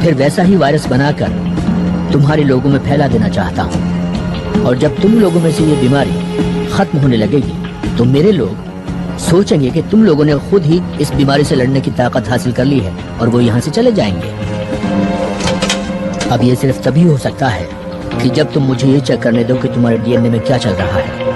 फिर वैसा ही वायरस बनाकर तुम्हारे लोगों में फैला देना चाहता हूँ। और जब तुम लोगों में से ये बीमारी खत्म होने लगेगी तो मेरे लोग सोचेंगे कि तुम लोगों ने खुद ही इस बीमारी से लड़ने की ताकत हासिल कर ली है, और वो यहाँ से चले जाएंगे। अब ये सिर्फ तभी हो सकता है कि जब तुम मुझे ये चेक करने दो कि तुम्हारे डीएनए में क्या चल रहा है।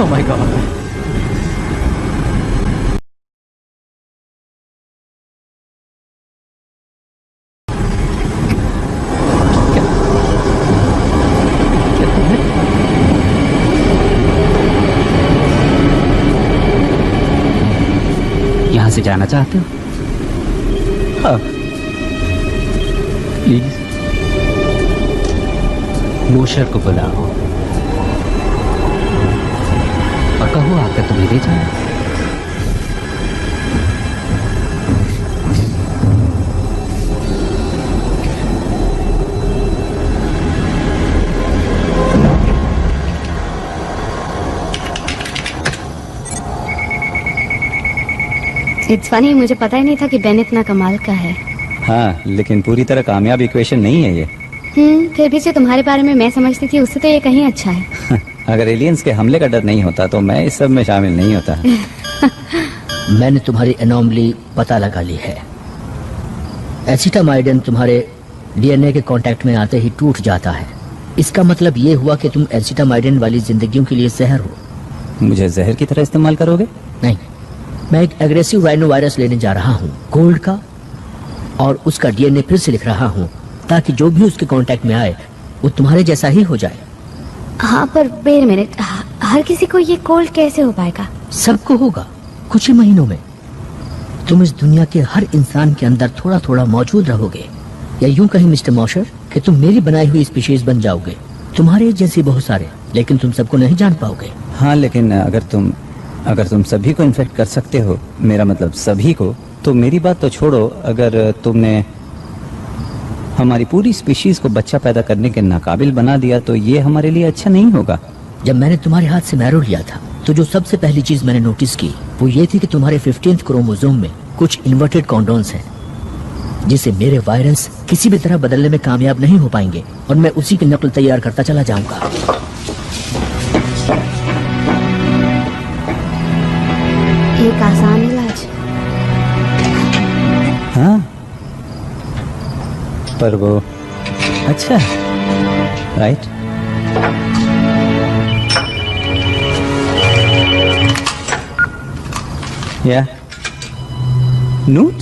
Oh my God. यहाँ से जाना चाहते हो? हाँ प्लीज। मोशर को बुलाओ और कहो आकर तुम्हें ले जाए। इट्स फनी, मुझे पता ही नहीं था कि बेन इतना कमाल का है। हाँ लेकिन पूरी तरह कामयाब इक्वेशन नहीं है ये। फिर भी जो तुम्हारे बारे में मैं समझती थी उससे तो ये कहीं अच्छा है। अगर एलियंस के हमले का डर नहीं होता तो मैं इस सब में शामिल नहीं होता। मैंने तुम्हारी एनोमली पता लगा ली है। एसिटामाइडिन तुम्हारे डीएनए के कांटेक्ट में आते ही टूट जाता है। इसका मतलब ये हुआ कि तुम एसिटामाइडिन वाली जिंदगियों के लिए जहर हो। मुझे जहर की तरह इस्तेमाल करोगे? नहीं, मैं एक एग्रेसिव राइनो वायरस लेने जा रहा हूँ, गोल्ड का, और उसका डीएनए फिर से लिख रहा हूँ ताकि जो भी उसके कांटेक्ट में आए वो तुम्हारे जैसा ही हो जाए। हाँ पर वेट अ मिनट, हर किसी को ये कोल्ड कैसे हो पाएगा? सबको होगा कुछ ही महीनों में। तुम इस दुनिया के हर इंसान के अंदर थोड़ा थोड़ा मौजूद रहोगे, या यूं कहीं मिस्टर मॉशर कि तुम मेरी बनाई हुई स्पीशीज बन जाओगे। तुम्हारे जैसे बहुत सारे, लेकिन तुम सबको नहीं जान पाओगे। हाँ लेकिन अगर तुम सभी को इन्फेक्ट कर सकते हो, मेरा मतलब सभी को, तो मेरी बात तो छोड़ो, अगर तुमने हमारी पूरी स्पीशीज को बच्चा पैदा करने के नाकाबिल बना दिया तो ये हमारे लिए अच्छा नहीं होगा। जब मैंने तुम्हारे हाथ से मैरो लिया था तो जो सबसे पहली चीज मैंने नोटिस की वो ये थी कि तुम्हारे 15th क्रोमोसोम में कुछ इन्वर्टेड कॉन्डोन्स हैं, जिसे मेरे वायरस किसी भी तरह बदलने में कामयाब नहीं हो पाएंगे, और मैं उसी की नकल तैयार करता चला जाऊंगा। एक आसान इलाज। हाँ पर वो अच्छा राइट। या नोट?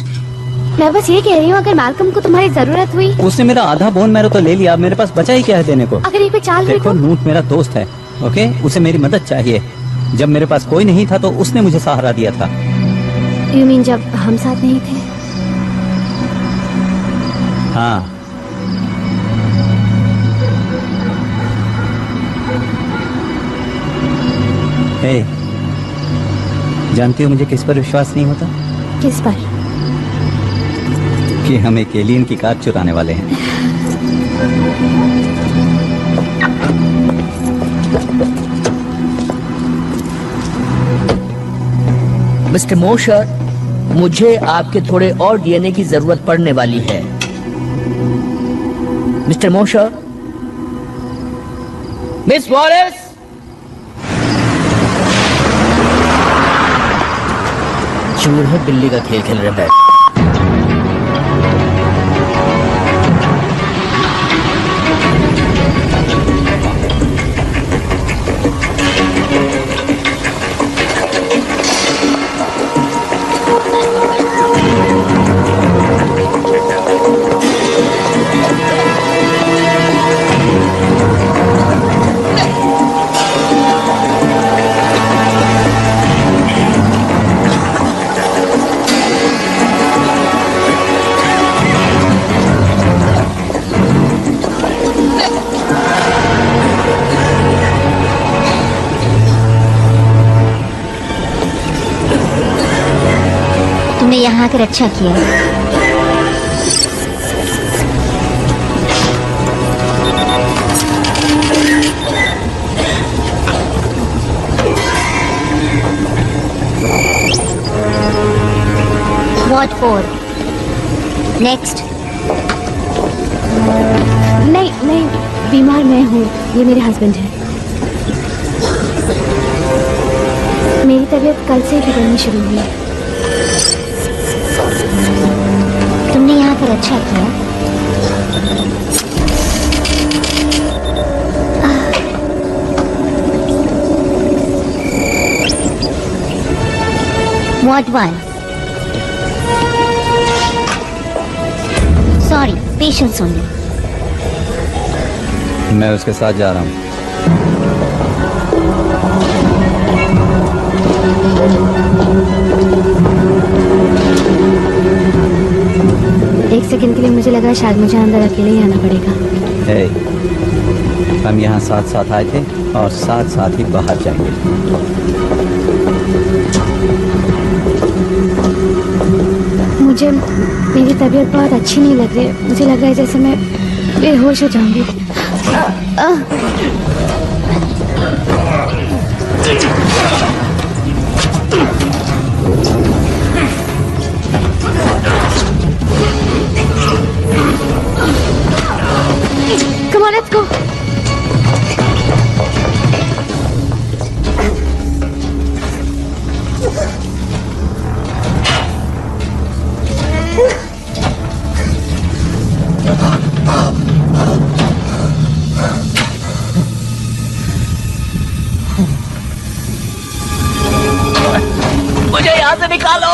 मैं बस ये कह रही हूँ, अगर मैल्कम को तुम्हारी जरूरत हुई। उसने मेरा आधा बोन मैरो तो ले लिया, मेरे पास बचा ही क्या है देने को? अगर ये कोई चाल हुई देखो तो? नूट मेरा दोस्त है, ओके? उसे मेरी मदद चाहिए। जब मेरे पास कोई नहीं था तो उसने मुझे सहारा दिया था। यू मीन जब हम साथ नहीं थे? हाँ हे, जानती हो मुझे किस पर विश्वास नहीं होता? किस पर? कि हम एक एलियन की कार चुराने वाले हैं। मिस्टर मोशर, मुझे आपके थोड़े और डीएनए की जरूरत पड़ने वाली है। मिस्टर मोशर, मिस वॉलेस, चूहे बिल्ली का खेल खेल रहे हैं। तुमने यहाँ आकर अच्छा किया। What for? Next. नहीं नहीं, बीमार मैं हूँ, ये मेरे हस्बैंड हैं। मेरी तबीयत कल से ही बिगड़नी शुरू हुई है। तुमने यहाँ आकर अच्छा किया। What one? Sorry, patience only. मैं उसके साथ जा रहा हूँ। एक सेकंड के लिए मुझे लगा शायद मुझे अंदर अकेले ही आना पड़ेगा। हम यहाँ साथ साथ आए थे और साथ साथ ही बाहर जाएंगे। मुझे मेरी तबीयत बहुत अच्छी नहीं लग रही है। मुझे लग रहा है जैसे मैं बेहोश हो जाऊंगी। Come on, let's go. मुझे यहाँ से निकालो।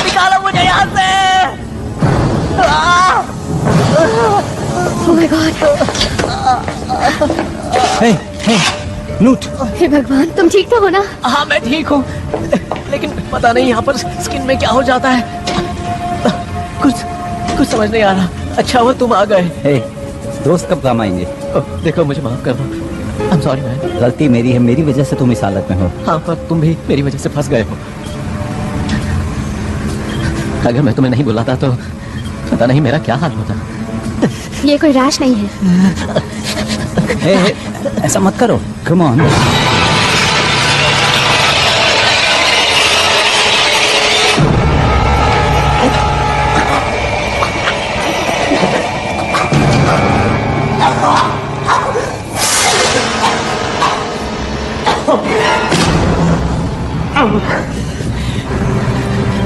निकालो मुझे यहाँ से। Oh my God. हे, हे, नूट। हे भगवान, तुम ठीक तो हो ना? हाँ मैं ठीक हूँ, लेकिन पता नहीं यहाँ पर स्किन में क्या हो जाता है। कुछ समझ नहीं आ रहा। अच्छा हुआ तुम आ गए। हे, दोस्त कब काम आएंगे? देखो मुझे माफ कर दो। I'm sorry man। गलती मेरी है, मेरी वजह से तुम इस हालत में हो। हाँ पर तुम भी मेरी वजह से फंस गए हो। अगर मैं तुम्हें नहीं बुलाता तो पता नहीं मेरा क्या हाल होता। ये कोई रैश नहीं है। हे, ऐसा मत करो। Come on.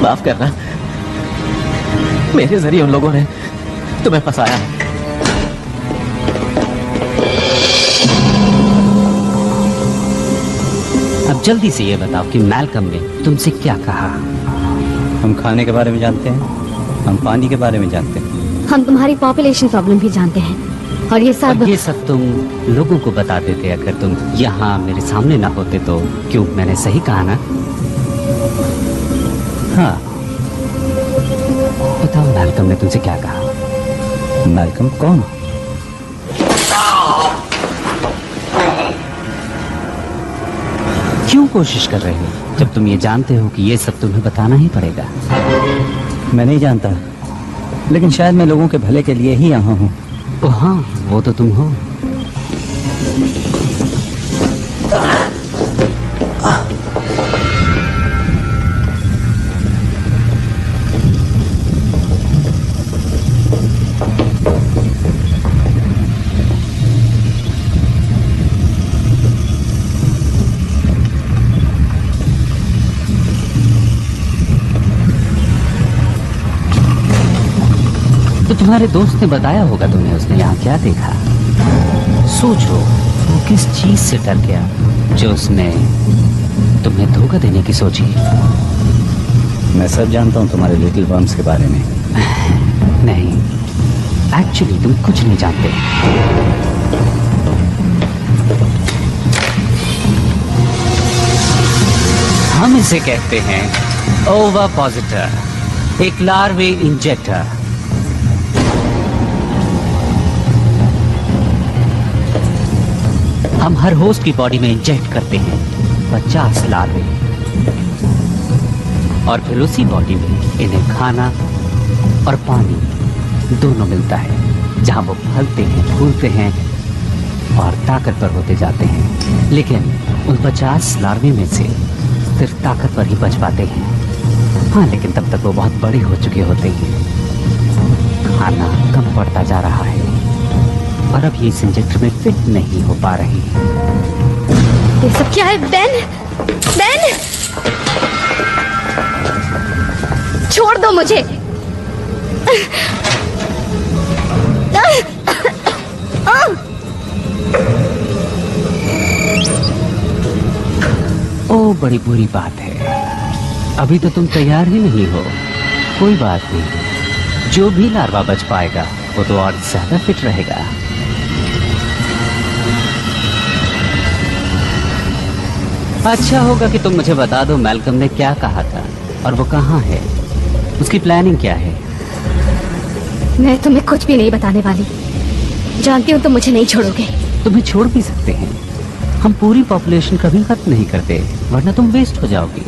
माफ करना, मेरे जरिए उन लोगों ने तुम्हें फंसाया। अब जल्दी से ये बताओ कि मैल्कम ने तुमसे क्या कहा? हम खाने के बारे में जानते हैं, हम पानी के बारे में जानते हैं। हम तुम्हारी पॉपुलेशन प्रॉब्लम भी जानते हैं और ये सब तुम लोगों को बता देते अगर तुम यहाँ मेरे सामने ना होते तो। क्यों, मैंने सही कहा ना? हाँ। बताओ मैल्कम ने तुमसे क्या कहा? मैल्कम कौन? क्यों कोशिश कर रहे हो जब तुम ये जानते हो कि ये सब तुम्हें बताना ही पड़ेगा? मैं नहीं जानता, लेकिन शायद मैं लोगों के भले के लिए ही यहाँ हूँ। ओ हाँ, वो तो तुम हो। तुम्हारे दोस्त ने बताया होगा तुम्हें, उसने यहाँ क्या देखा? सोचो वो किस चीज से डर गया जो उसने तुम्हें धोखा देने की सोची। मैं सब जानता हूँ तुम्हारे लिटिल वर्म्स के बारे में। नहीं, एक्चुअली तुम कुछ नहीं जानते। हम इसे कहते हैं ओविपोसिटर, एक लार्वे इंजेक्टर। हम हर होस्ट की बॉडी में इंजेक्ट करते हैं 50 लार्वे और फिर उसी बॉडी में इन्हें खाना और पानी दोनों मिलता है, जहां वो फलते हैं, फूलते हैं और ताकतवर होते जाते हैं। लेकिन उन 50 लार्वे में से सिर्फ ताकतवर ही बच पाते हैं। हाँ, लेकिन तब तक वो बहुत बड़े हो चुके होते हैं। खाना कम पड़ता जा रहा है और अब ये इस इंजेक्टर में फिट नहीं हो पा रही है। ये सब क्या है? बेन, बेन, छोड़ दो मुझे। ओ बड़ी बुरी बात है। अभी तो तुम तैयार ही नहीं हो। कोई बात नहीं, जो भी लार्वा बच पाएगा वो तो और ज्यादा फिट रहेगा। अच्छा होगा कि तुम मुझे बता दो मैल्कम ने क्या कहा था और वो कहाँ है, उसकी प्लानिंग क्या है। मैं तुम्हें कुछ भी नहीं बताने वाली। जानती हूँ तुम मुझे नहीं छोड़ोगे। तुम्हें छोड़ भी सकते हैं, हम पूरी पॉपुलेशन कभी खत्म नहीं करते, वरना तुम वेस्ट हो जाओगी।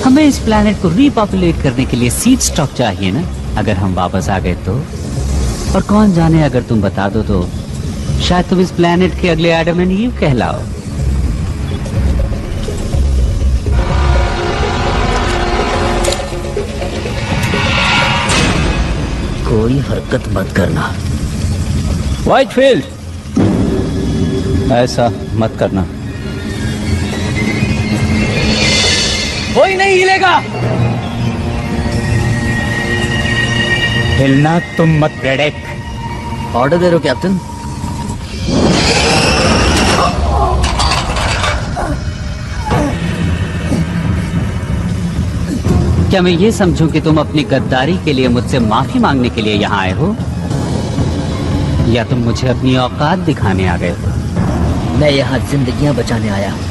हमें इस प्लैनेट को रीपॉपुलेट करने के लिए सीड स्टॉक चाहिए ना। अगर हम वापस आ गए तो, और कौन जाने अगर तुम बता दो तो शायद तुम इस प्लैनेट के अगले एडम एंड ईव कहलाओ। कोई हरकत मत करना। व्हाइटफील्ड, ऐसा मत करना। कोई नहीं हिलेगा। हिलना तुम मत ब्रेडेक। ऑर्डर दे रहे हो कैप्टन? क्या मैं ये समझूं कि तुम अपनी गद्दारी के लिए मुझसे माफी मांगने के लिए यहाँ आए हो, या तुम मुझे अपनी औकात दिखाने आ गए हो? मैं यहाँ जिंदगियां बचाने आया हूँ।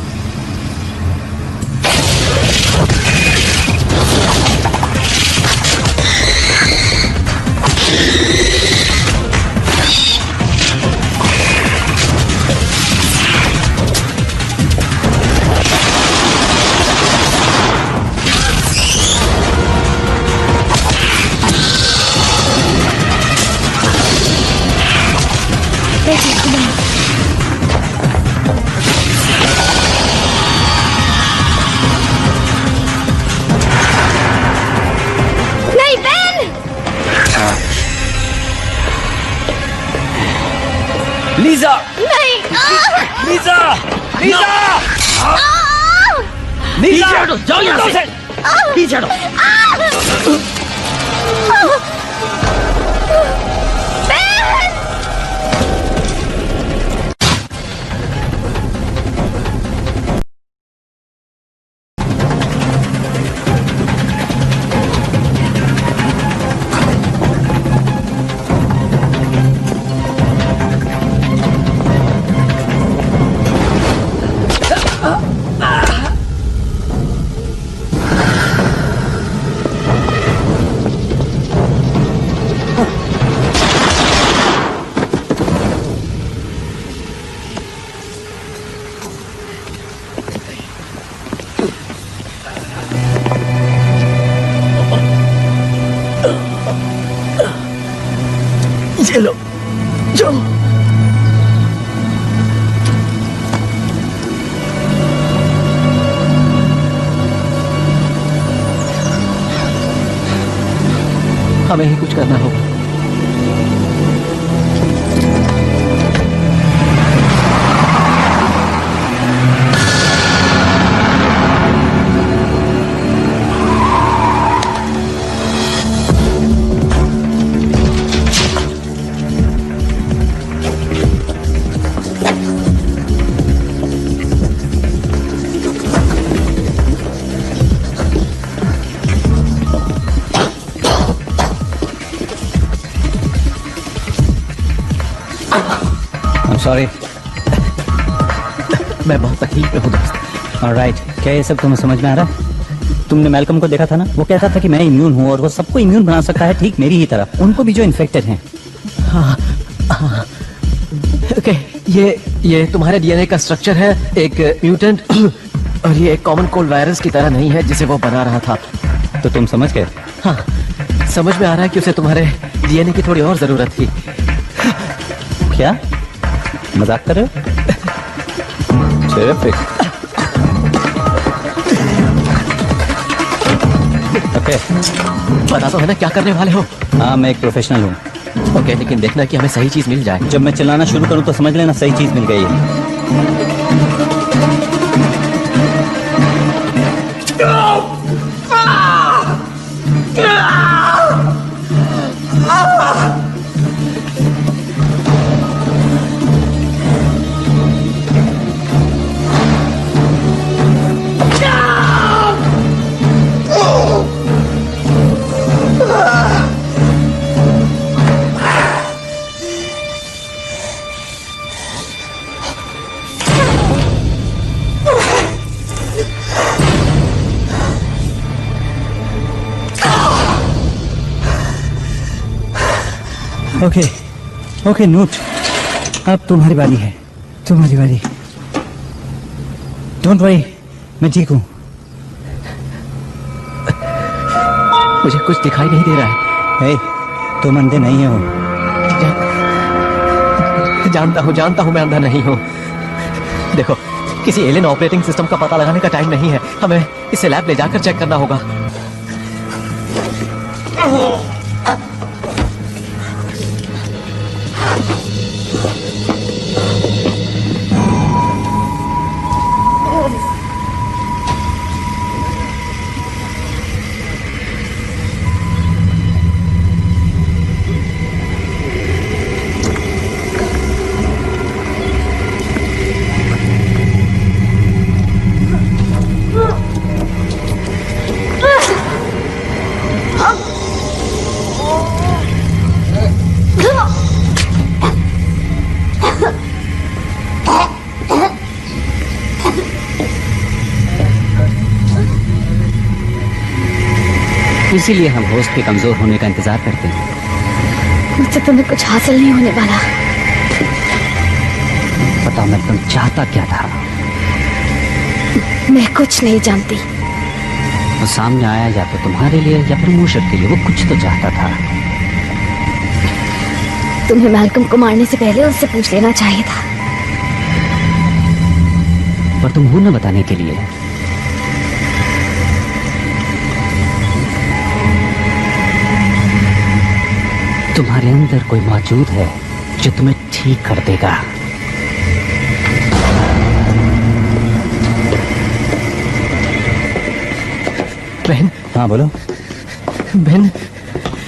नहीं बेन! लीजा, नहीं! लीजा, लीजा, लीजा, जाओ यहाँ से। पीछे हटो। चलो जाओ। हमें ही कुछ करना होगा। सॉरी। मैं बहुत तकलीफ में हूँ दोस्त। ऑलराइट, क्या ये सब तुम्हें समझ में आ रहा है? तुमने मैल्कम को देखा था ना, वो कहता था कि मैं इम्यून हूँ और वो सबको इम्यून बना सकता है, ठीक मेरी ही तरह, उनको भी जो इन्फेक्टेड हैं। हाँ। ओके, ये तुम्हारे डीएनए का स्ट्रक्चर है, एक म्यूटेंट, और ये एक कॉमन कोल्ड वायरस की तरह नहीं है जिसे वो बना रहा था। तो तुम समझ गए? हाँ, समझ में आ रहा है कि उसे तुम्हारे डीएनए की थोड़ी और जरूरत थी। क्या मजाक कर रहे हो? Terrific. ओके, पता तो है ना क्या करने वाले हो? हाँ, मैं एक प्रोफेशनल हूँ। ओके, लेकिन देखना कि हमें सही चीज मिल जाए। जब मैं चलाना शुरू करूँ तो समझ लेना सही चीज मिल गई है। ओके ओके नोट, अब तुम्हारी बारी है, तुम्हारी बारी। डोंट वरी, मैं ठीक हूँ। मुझे कुछ दिखाई नहीं दे रहा है। हे, तुम अंधे नहीं हो। जानता हूँ मैं अंधा नहीं हूँ। देखो, किसी एलियन ऑपरेटिंग सिस्टम का पता लगाने का टाइम नहीं है, हमें इसे लैब ले जाकर चेक करना होगा। इसीलिए हम होस्ट के कमजोर होने का इंतजार करते हैं। मुझसे तुम्हें कुछ हासिल नहीं होने वाला। पता मैं तुम चाहता क्या था? मैं कुछ नहीं जानती। वो सामने आया या तो तुम्हारे लिए या फिर मूशर के लिए, वो कुछ तो चाहता था। तुम्हें मैल्कम को मारने से पहले उससे पूछ लेना चाहिए था। पर तुम हो न बताने के लिए। तुम्हारे अंदर कोई मौजूद है जो तुम्हें ठीक कर देगा। बहन। हाँ बोलो। बहन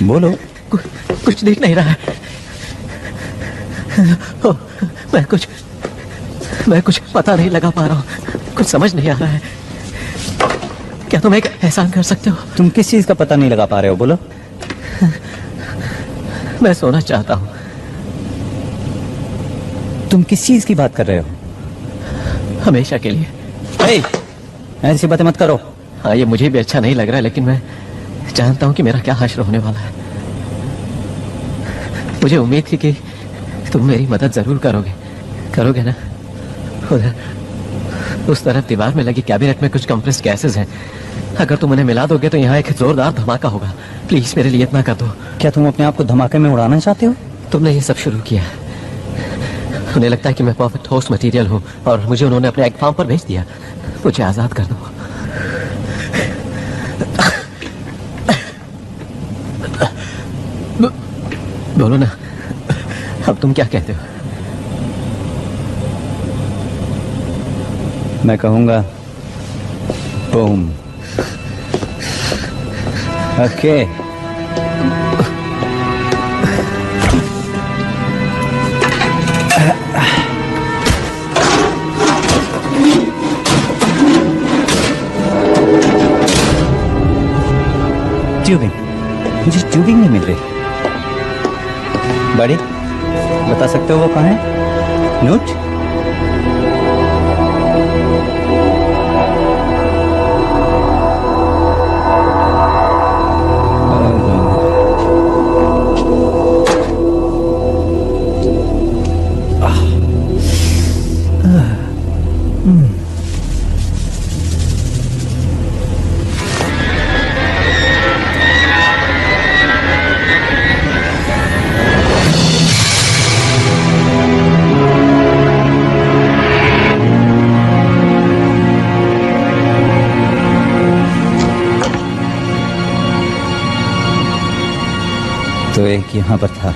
बोलो। कुछ दिख नहीं रहा है। मैं कुछ पता नहीं लगा पा रहा हूँ, कुछ समझ नहीं आ रहा है। क्या तुम एक एहसान कर सकते हो? तुम किस चीज का पता नहीं लगा पा रहे हो, बोलो। मैं सोना चाहता हूँ। तुम किस चीज की बात कर रहे हो? हमेशा के लिए। hey, ऐसी बातें मत करो। हाँ, ये मुझे भी अच्छा नहीं लग रहा है, लेकिन मैं जानता हूँ कि मेरा क्या हश्र होने वाला है। मुझे उम्मीद थी कि तुम मेरी मदद जरूर करोगे ना? उधर उस तरफ दीवार में लगी कैबिनेट में कुछ कंप्रेस्ड गैसेस हैं। अगर तुम उन्हें मिला दोगे तो यहाँ एक जोरदार धमाका होगा। प्लीज मेरे लिए इतना कर दो। क्या तुम अपने आप को धमाके में उड़ाना चाहते हो? तुमने ये सब शुरू किया। उन्हें लगता है कि मैं परफेक्ट होस्ट मटेरियल हूँ और मुझे उन्होंने अपने एग फार्म पर भेज दिया। मुझे आजाद कर दो। बोलो ना, अब तुम क्या कहते हो? मैं कहूंगा बूम। ओके। ट्यूबिंग, मुझे ट्यूबिंग नहीं मिल रही। बड़ी, बता सकते हो वो कहाँ है? नोट? तो एक यहाँ पर था।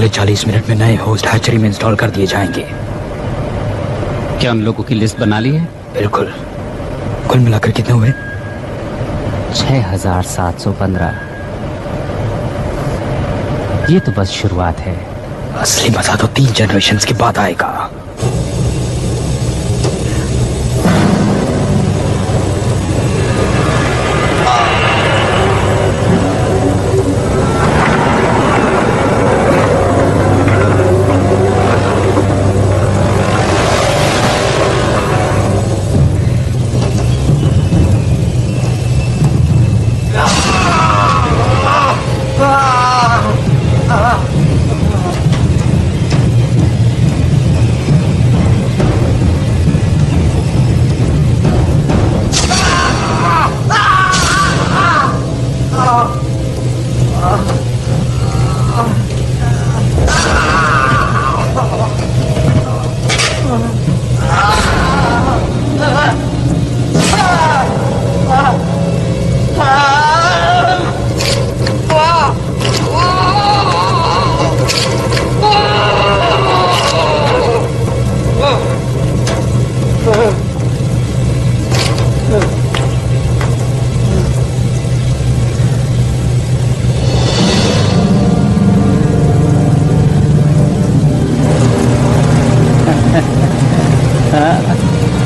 अगले 40 मिनट में नए होस्ट हैचरी में इंस्टॉल कर दिए जाएंगे। क्या उन लोगों की लिस्ट बना ली है? बिल्कुल। कुल मिलाकर कितने हुए? 6715। ये तो बस शुरुआत है। असली मजा तो 3 जनरेशंस के बाद आएगा।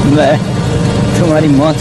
मैं तुम्हारी मौत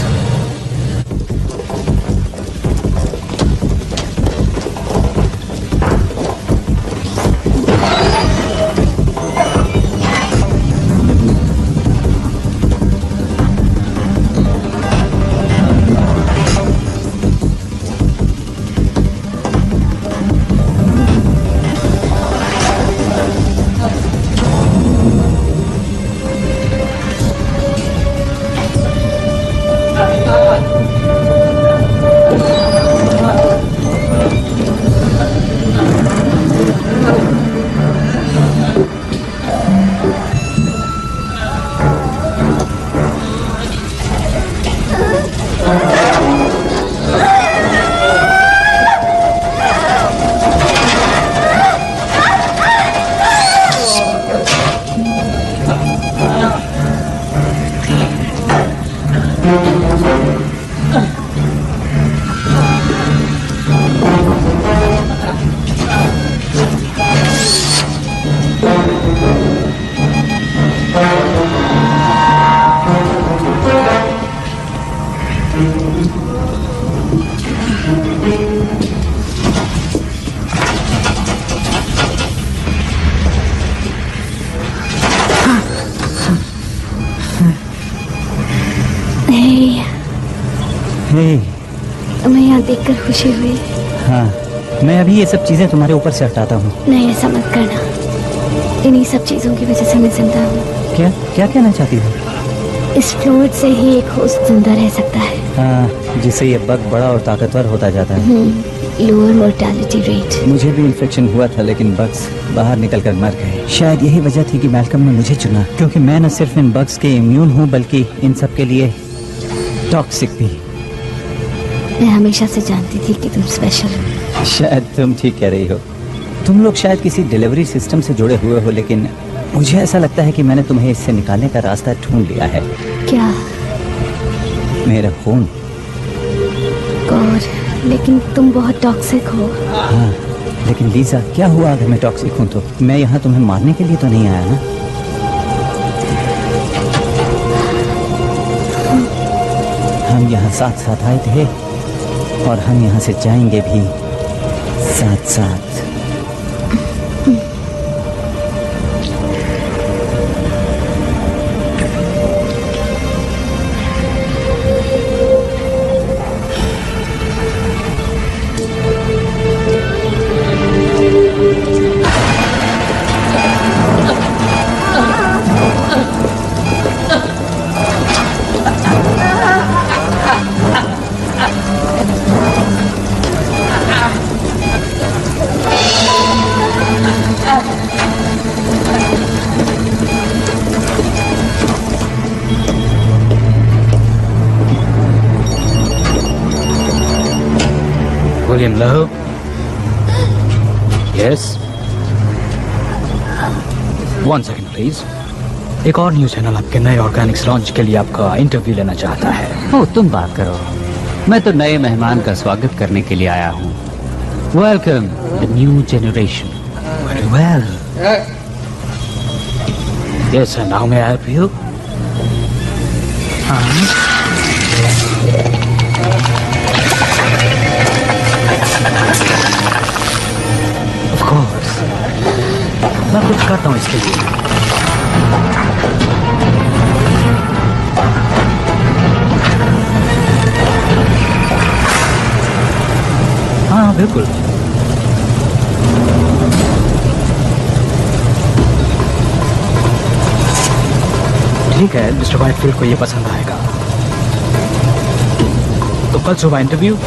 तुम्हें यहाँ देखकर खुशी हुई। हाँ, मैं अभी ये सब चीजें तुम्हारे ऊपर से हटाता हूँ। नहीं, ऐसा मत करना। इन्हीं सब चीजों की वजह से मैं जिंदा हूँ। क्या क्या कहना चाहती हो? इस फ्लूइड से ही एक होस्ट जिंदा रह सकता है। हाँ, जिससे ये बग बड़ा और ताकतवर होता जाता है। Lower mortality rate. मुझे भी इन्फेक्शन हुआ था, लेकिन बग्स बाहर निकलकर मर गए। शायद यही वजह थी कि मैल्कम ने मुझे चुना, क्योंकि मैं न सिर्फ इन बग्स के इम्यून हूँ बल्कि इन सब के लिए टॉक्सिक भी। मैं हमेशा से जानती थी कि तुम स्पेशल हो। शायद तुम ठीक कह रही हो। तुम लोग शायद किसी डिलीवरी सिस्टम से जुड़े हुए हो, लेकिन मुझे ऐसा लगता है कि मैंने तुम्हें इससे निकालने का रास्ता ढूंढ लिया है। क्या? मेरा खून। गॉड, लेकिन तुम बहुत टॉक्सिक हो। हाँ, लेकिन लीजा, क्या हुआ अगर मैं टॉक्सिक हूँ तो? मैं यहाँ तुम्हें मारने के लिए तो नहीं आया ना? हम यहाँ साथ साथ आए थे और हम यहाँ से जाएंगे भी साथ साथ। William Lowe? Yes? 1 second please. एक और न्यूज चैनल आपके नए ऑर्गेनिक्स लॉन्च के लिए आपका इंटरव्यू लेना चाहता है। ओ, तुम बात करो। मैं तो नए मेहमान का स्वागत करने के लिए आया हूँ। Welcome the new generation. Very well. Yes, now may I help you? Of course, मैं कुछ करता हूँ इसके लिए। हाँ बिल्कुल। ठीक है, मिस्टर वाइटफील्ड को ये पसंद आएगा। तो कल सुबह इंटरव्यू।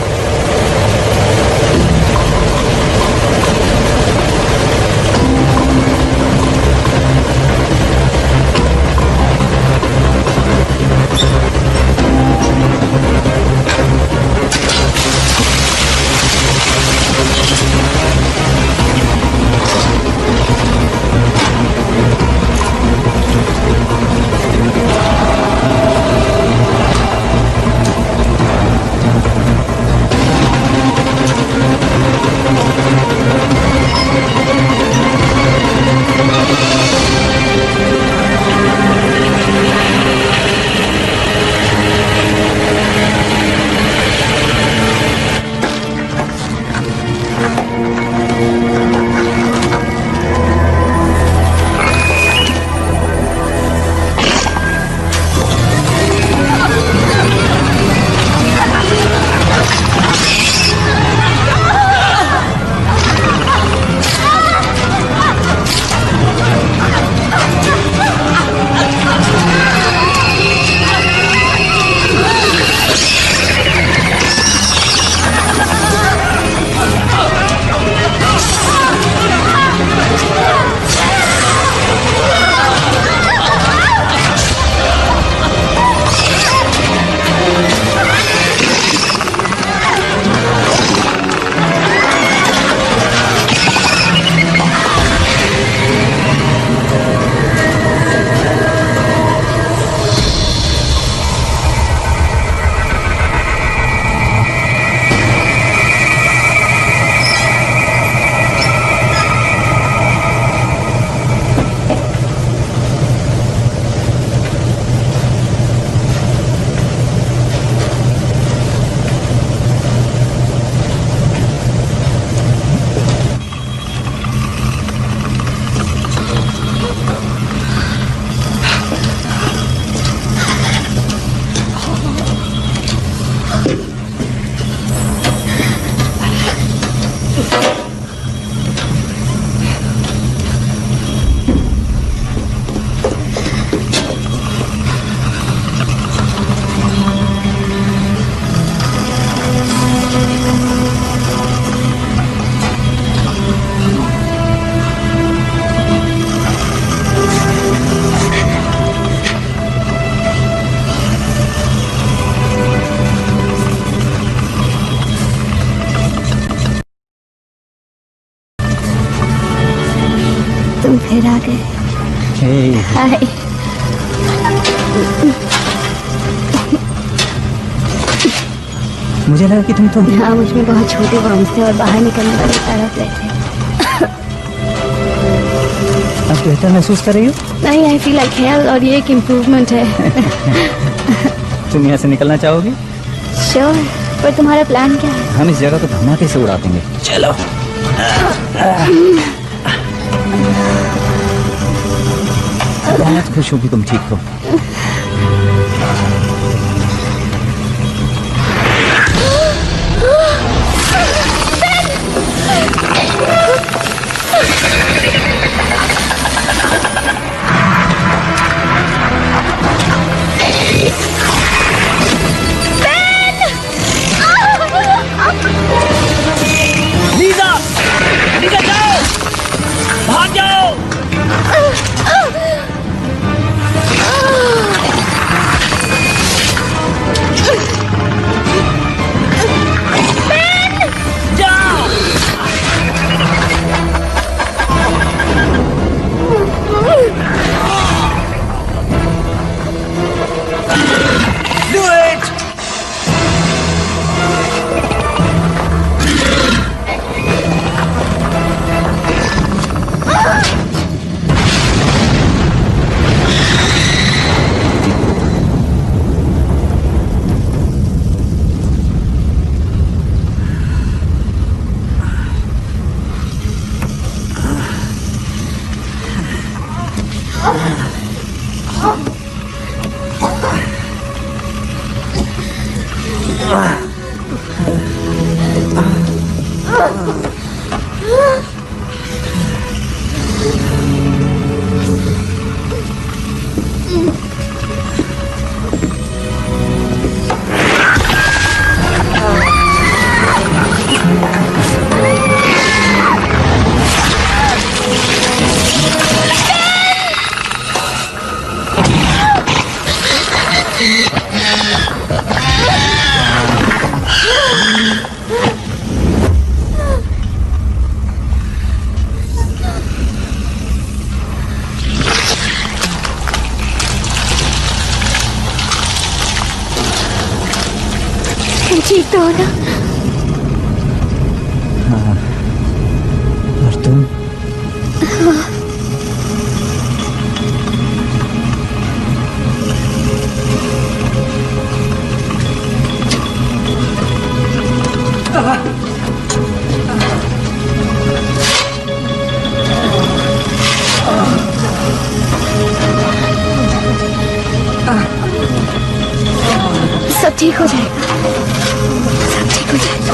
तुम फिर आ गए। हाय। मुझे लगा कि तुम हाँ, मुझ में बहुत छोटे वर्म्स थे और बाहर निकलने वाले तड़प रहे थे। अब बेहतर महसूस कर रही हो? नहीं, आई फील लाइक हेल्थ और ये एक इम्प्रूवमेंट है। तुम यहाँ से निकलना चाहोगी? श्योर, पर तुम्हारा प्लान क्या है? हम इस जगह को धमाके से उड़ा देंगे। चलो। बहुत खुश हूँ कि तुम ठीक हो। ठीक तो हो ना? और तुम? सब ठीक हो जाएगा, सब ठीक हो जाएगा।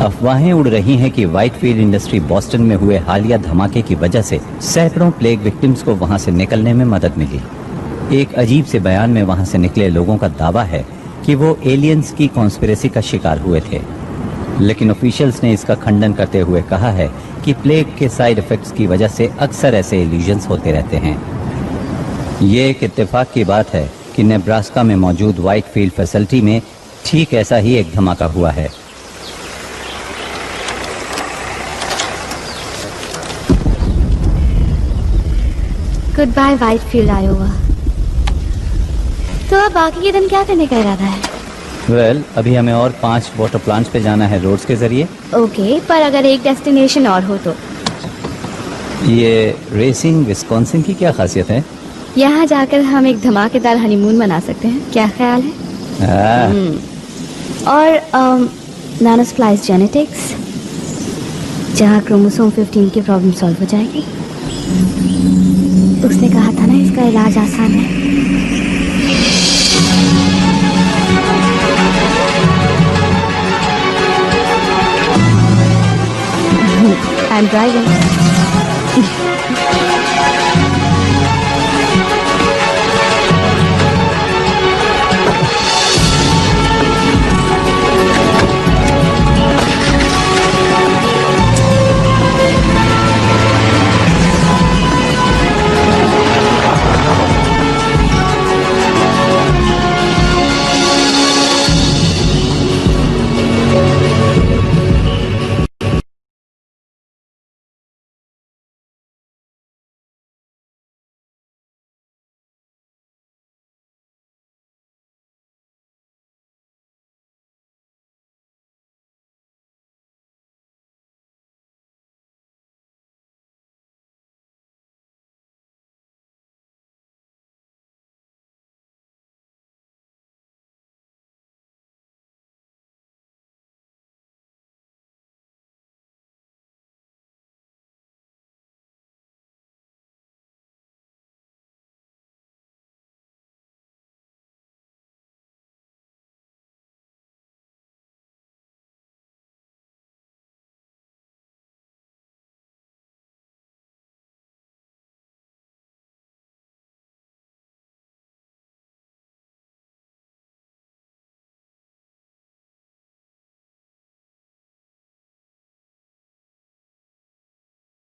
अफवाहें उड़ रही हैं कि व्हाइटफील्ड इंडस्ट्री बॉस्टन में हुए हालिया धमाके की वजह से सैकड़ों प्लेग विक्टिम्स को वहां से निकलने में मदद मिली। एक अजीब से बयान में वहां से निकले लोगों का दावा है कि वो एलियंस की कॉन्स्पिरेसी का शिकार हुए थे, लेकिन ऑफिशियल्स ने इसका खंडन करते हुए कहा है कि प्लेग के साइड इफेक्ट्स की वजह से अक्सर ऐसे इल्यूजन्स होते रहते हैं। ये एक इत्तेफाक की बात है कि नेब्रास्का में मौजूद व्हाइटफील्ड फैसिलिटी में ठीक ऐसा ही एक धमाका हुआ है। Goodbye Whitefield Iowa. तो अब बाकी के दिन क्या करने का इरादा है? वेल, अभी हमें और 5 वाटर प्लांट्स पे जाना है रोड्स के जरिए। ओके, पर अगर एक डेस्टिनेशन और हो तो? ये रेसिंग विस्कॉन्सिन की क्या खासियत है? यहाँ जाकर हम एक धमाकेदार हनीमून मना सकते हैं, क्या ख्याल है? और नानोस्प्लाइस जेनेटिक्स, जहाँ क्रोमोसोम 15 की प्रॉब्लम सॉल्व हो जाएगी। उसने कहा था ना इसका इलाज आसान है। I'm driving.